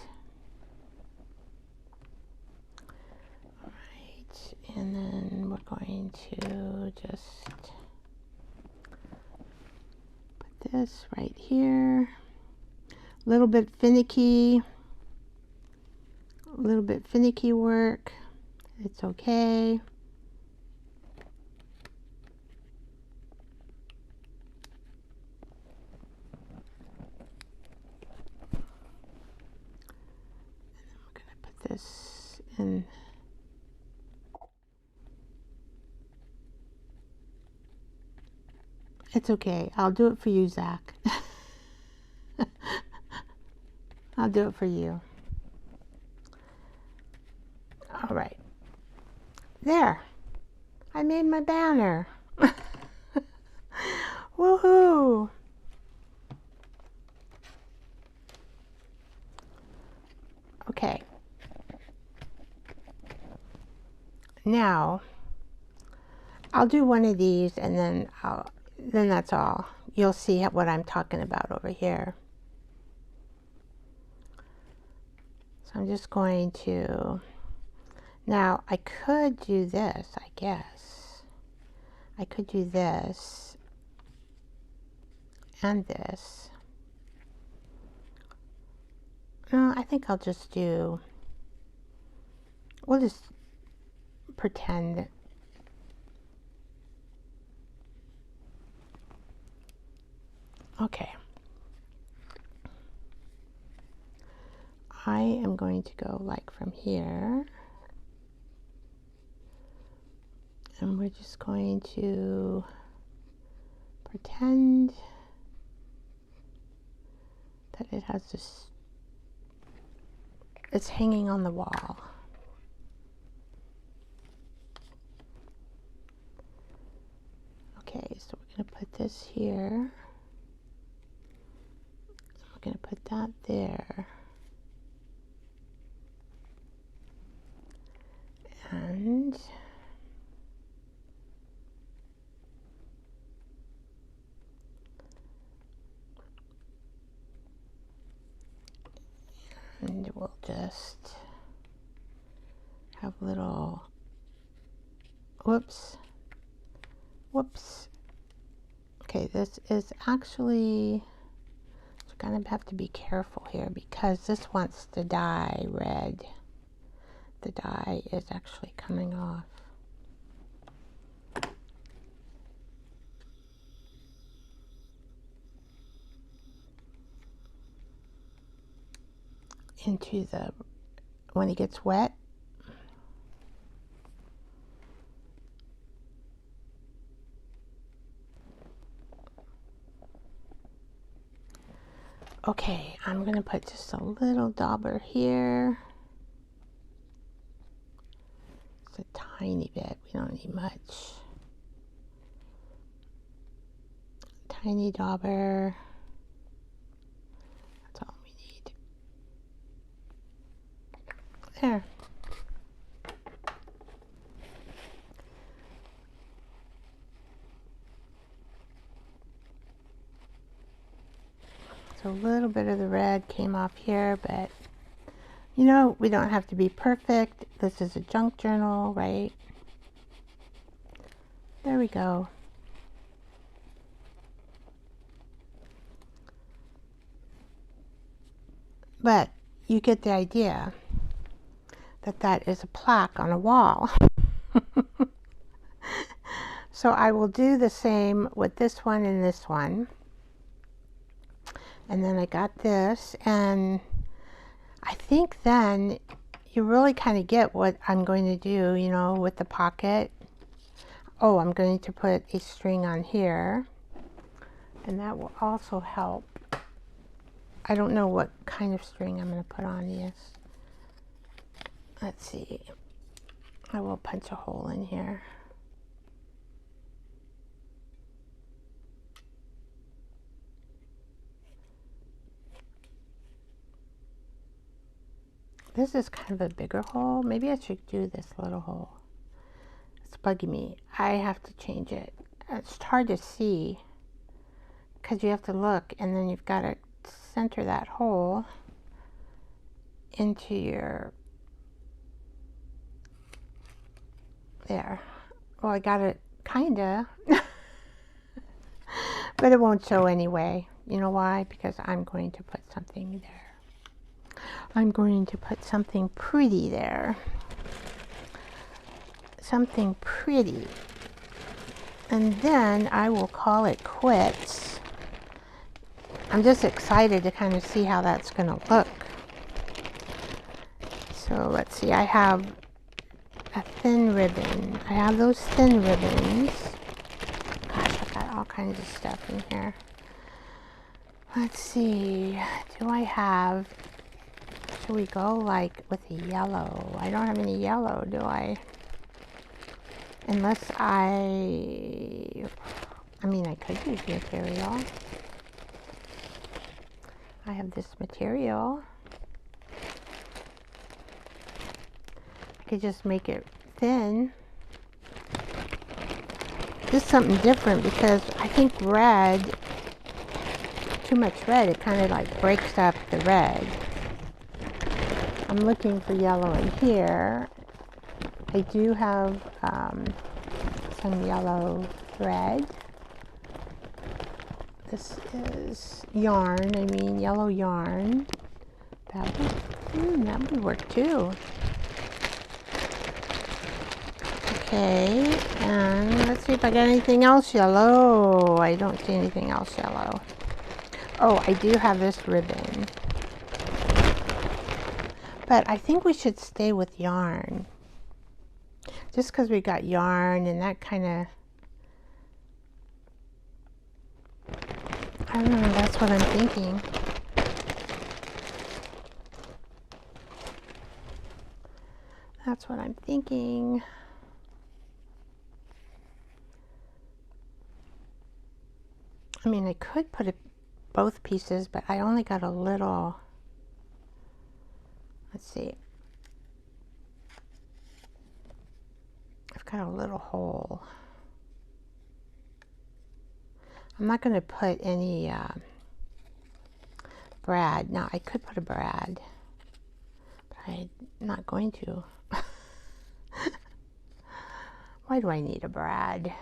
All right, and then we're going to just put this right here. A little bit finicky work. It's okay. This in. It's okay. I'll do it for you, Zach. I'll do it for you. All right. There. I made my banner. Woohoo! Okay. Now, I'll do one of these and then that's all. You'll see what I'm talking about over here. So I'm just going to, now I could do this, I guess. I could do this and this. No, I think I'll just do, we'll just pretend. Okay. I am going to go like from here. And we're just going to Pretend that it has this, it's hanging on the wall. Okay, so we're going to put this here. We're going to put that there. And we'll just have little, whoops. Okay, this is actually, you're gonna have to be careful here because this wants to dye red. The dye is actually coming off. Into the, when it gets wet. Okay, I'm gonna put just a little dauber here. It's a tiny bit, we don't need much. Tiny dauber. That's all we need. There. So a little bit of the red came off here, but you know, we don't have to be perfect. This is a junk journal, right? There we go. But you get the idea that that is a plaque on a wall. So I will do the same with this one and this one. And then I got this, and I think then you really kind of get what I'm going to do, you know, with the pocket. Oh, I'm going to put a string on here, and that will also help. I don't know what kind of string I'm going to put on this. Let's see. I will punch a hole in here. This is kind of a bigger hole. Maybe I should do this little hole. It's bugging me. I have to change it. It's hard to see because you have to look, and then you've got to center that hole into your, there. Well, I got it kinda, but it won't show anyway. You know why? Because I'm going to put something there. I'm going to put something pretty there. Something pretty. And then I will call it quits. I'm just excited to kind of see how that's going to look. So let's see, I have a thin ribbon. I have those thin ribbons. Gosh, I've got all kinds of stuff in here. Let's see, do I have, should we go like with a yellow? I don't have any yellow, do I? Unless I mean, I could use material. I have this material. I could just make it thin. This is something different because I think red, too much red, it kind of like breaks up the red. I'm looking for yellow in here. I do have some yellow thread. This is yarn, I mean yellow yarn. That would work too. Okay, and let's see if I got anything else yellow. I don't see anything else yellow. Oh, I do have this ribbon. But I think we should stay with yarn. Just because we got yarn and that kind of, I don't know, that's what I'm thinking. That's what I'm thinking. I mean, I could put it both pieces, but I only got a little. Let's see. I've got a little hole. I'm not going to put any brad. Now, I could put a brad, but I'm not going to. Why do I need a brad?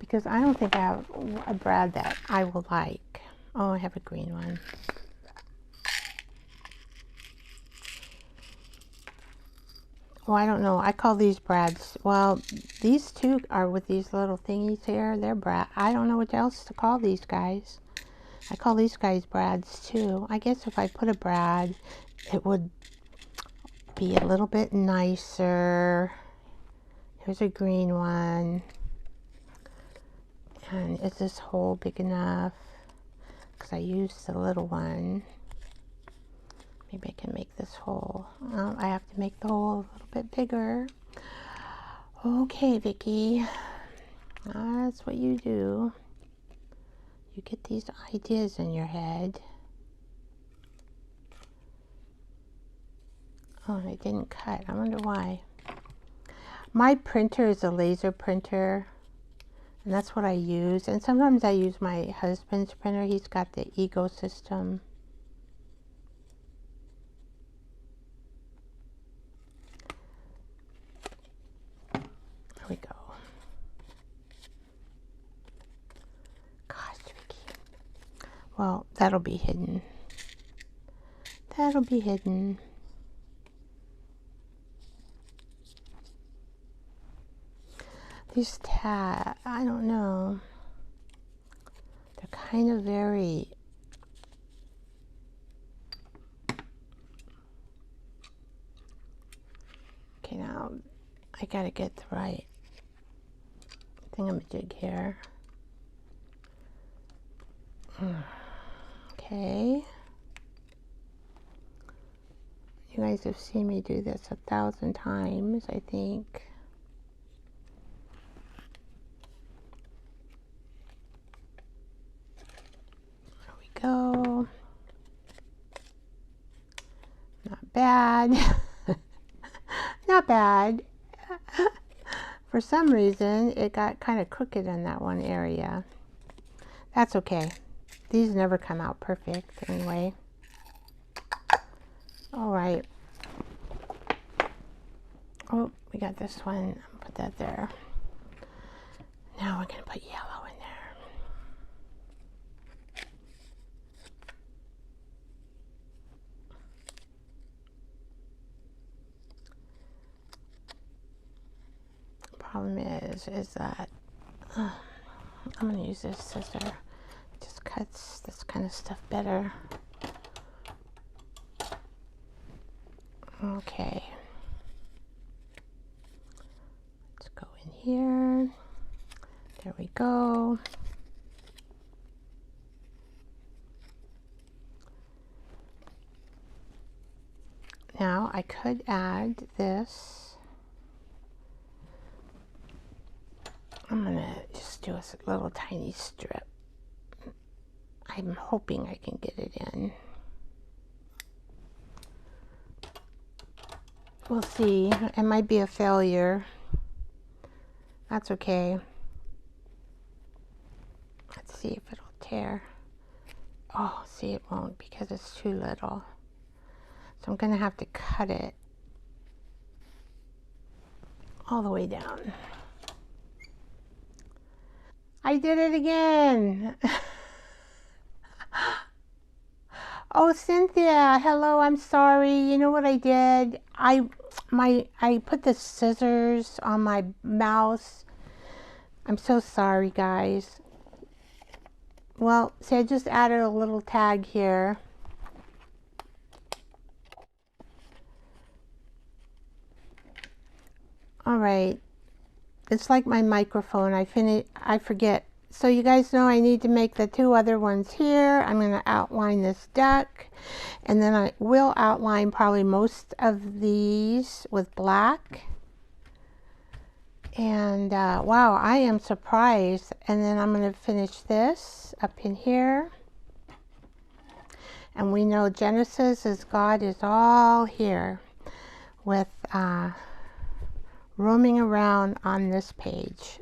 Because I don't think I have a brad that I will like. Oh, I have a green one. Well, I don't know. I call these brads. Well, these two are with these little thingies here. They're brad. I don't know what else to call these guys. I call these guys brads too. I guess if I put a brad, it would be a little bit nicer. Here's a green one. And is this hole big enough? Because I used the little one. Maybe I can make this hole. Oh, I have to make the hole a little bit bigger. Okay, Vicky. That's what you do. You get these ideas in your head. Oh, and it didn't cut. I wonder why. My printer is a laser printer, and that's what I use. And sometimes I use my husband's printer. He's got the ecosystem. There we go. Gosh, Vicky. Well, that'll be hidden. That'll be hidden. These tabs, I don't know. They're kind of very... Okay, now I gotta get the right thingamajig here. Okay. You guys have seen me do this 1,000 times, I think. There we go. Not bad. Not bad. For some reason, it got kind of crooked in that one area. That's okay. These never come out perfect anyway. All right. Oh, we got this one. I'll put that there. Now we're going to put yellow in there. Problem is that I'm going to use this scissor. It just cuts this kind of stuff better. Okay. Let's go in here. There we go. Now I could add this. I'm gonna just do a little tiny strip. I'm hoping I can get it in. We'll see. It might be a failure. That's okay. Let's see if it'll tear. Oh, see, it won't because it's too little. So I'm gonna have to cut it all the way down. I did it again. Oh, Cynthia, hello, I'm sorry. You know what I did? I put the scissors on my mouse. I'm so sorry, guys. Well, see, I just added a little tag here. All right. It's like my microphone. I forget So you guys know I need to make the two other ones here. I'm going to outline this duck, and then I will outline probably most of these with black. And wow, I am surprised. And then I'm going to finish this up in here. And we know Genesis is God is all here with roaming around on this page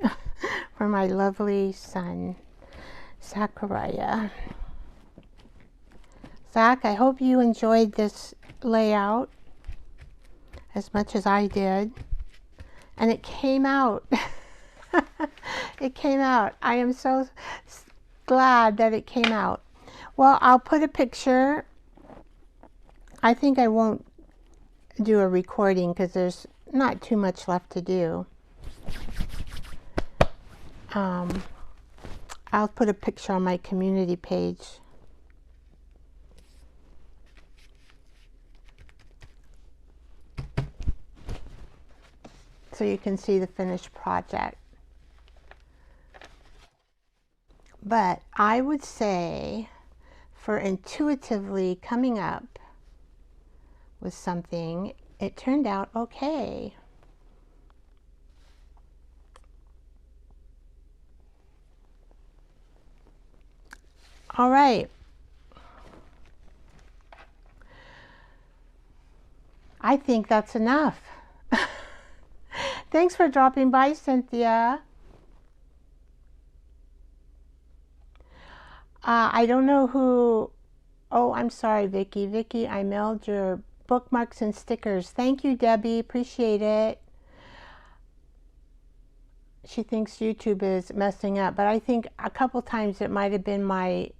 for my lovely son, Zachariah. Zach, I hope you enjoyed this layout as much as I did. And it came out. It came out. I am so glad that it came out. Well, I'll put a picture. I think I won't do a recording because there's not too much left to do. I'll put a picture on my community page. So you can see the finished project. But I would say for intuitively coming up with something, it turned out okay. All right. I think that's enough. Thanks for dropping by, Cynthia. I don't know who. Oh, I'm sorry, Vicky. Vicky, I mailed your bookmarks and stickers. Thank you, Debbie. Appreciate it. She thinks YouTube is messing up, but I think a couple times it might have been my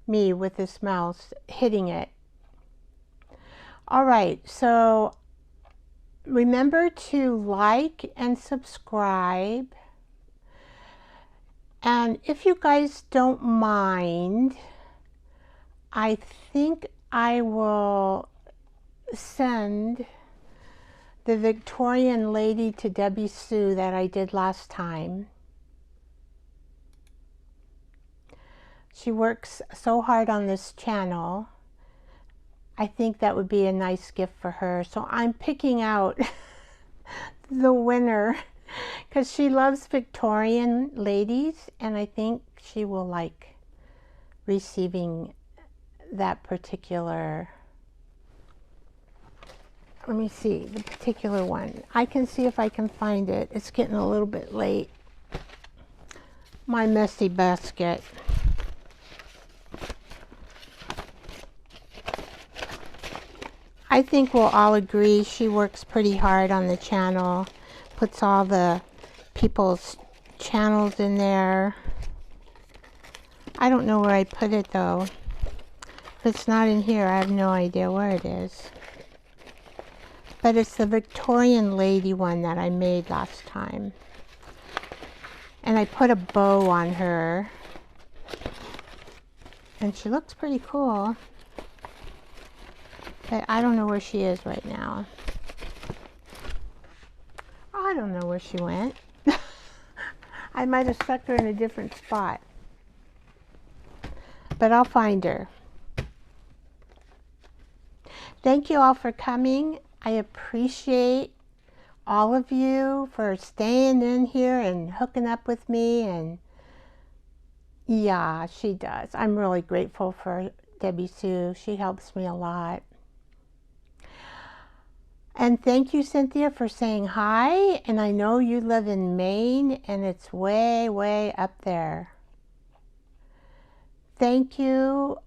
me with this mouse hitting it. All right, so remember to like and subscribe. And if you guys don't mind, I think I will send the Victorian lady to Debbie Sue that I did last time. She works so hard on this channel. I think that would be a nice gift for her. So I'm picking out the winner because she loves Victorian ladies, and I think she will like receiving that particular, let me see, the particular one. I can see if I can find it. It's getting a little bit late. My messy basket. I think we'll all agree she works pretty hard on the channel, puts all the people's channels in there. I don't know where I put it though. If it's not in here, I have no idea where it is. But it's the Victorian lady one that I made last time. And I put a bow on her. And she looks pretty cool. But I don't know where she is right now. I don't know where she went. I might have stuck her in a different spot. But I'll find her. Thank you all for coming. I appreciate all of you for staying in here and hooking up with me. And yeah, she does. I'm really grateful for Debbie Sue. She helps me a lot. And thank you, Cynthia, for saying hi. And I know you live in Maine, and it's way, way up there. Thank you,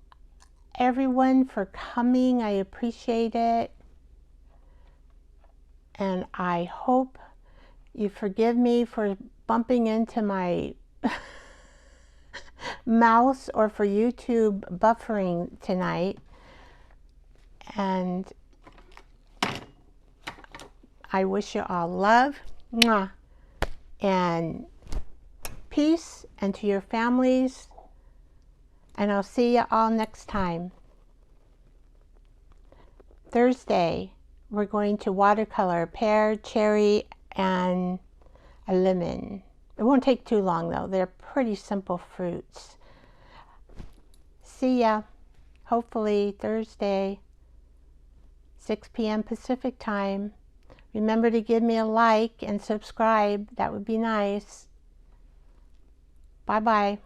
everyone, for coming. I appreciate it. And I hope you forgive me for bumping into my mouse or for YouTube buffering tonight. And I wish you all love and peace, and to your families, And I'll see you all next time. Thursday, we're going to watercolor pear, cherry, and a lemon. It won't take too long though. They're pretty simple fruits. See ya. Hopefully Thursday, 6 p.m. Pacific time. Remember to give me a like and subscribe. That would be nice. Bye-bye.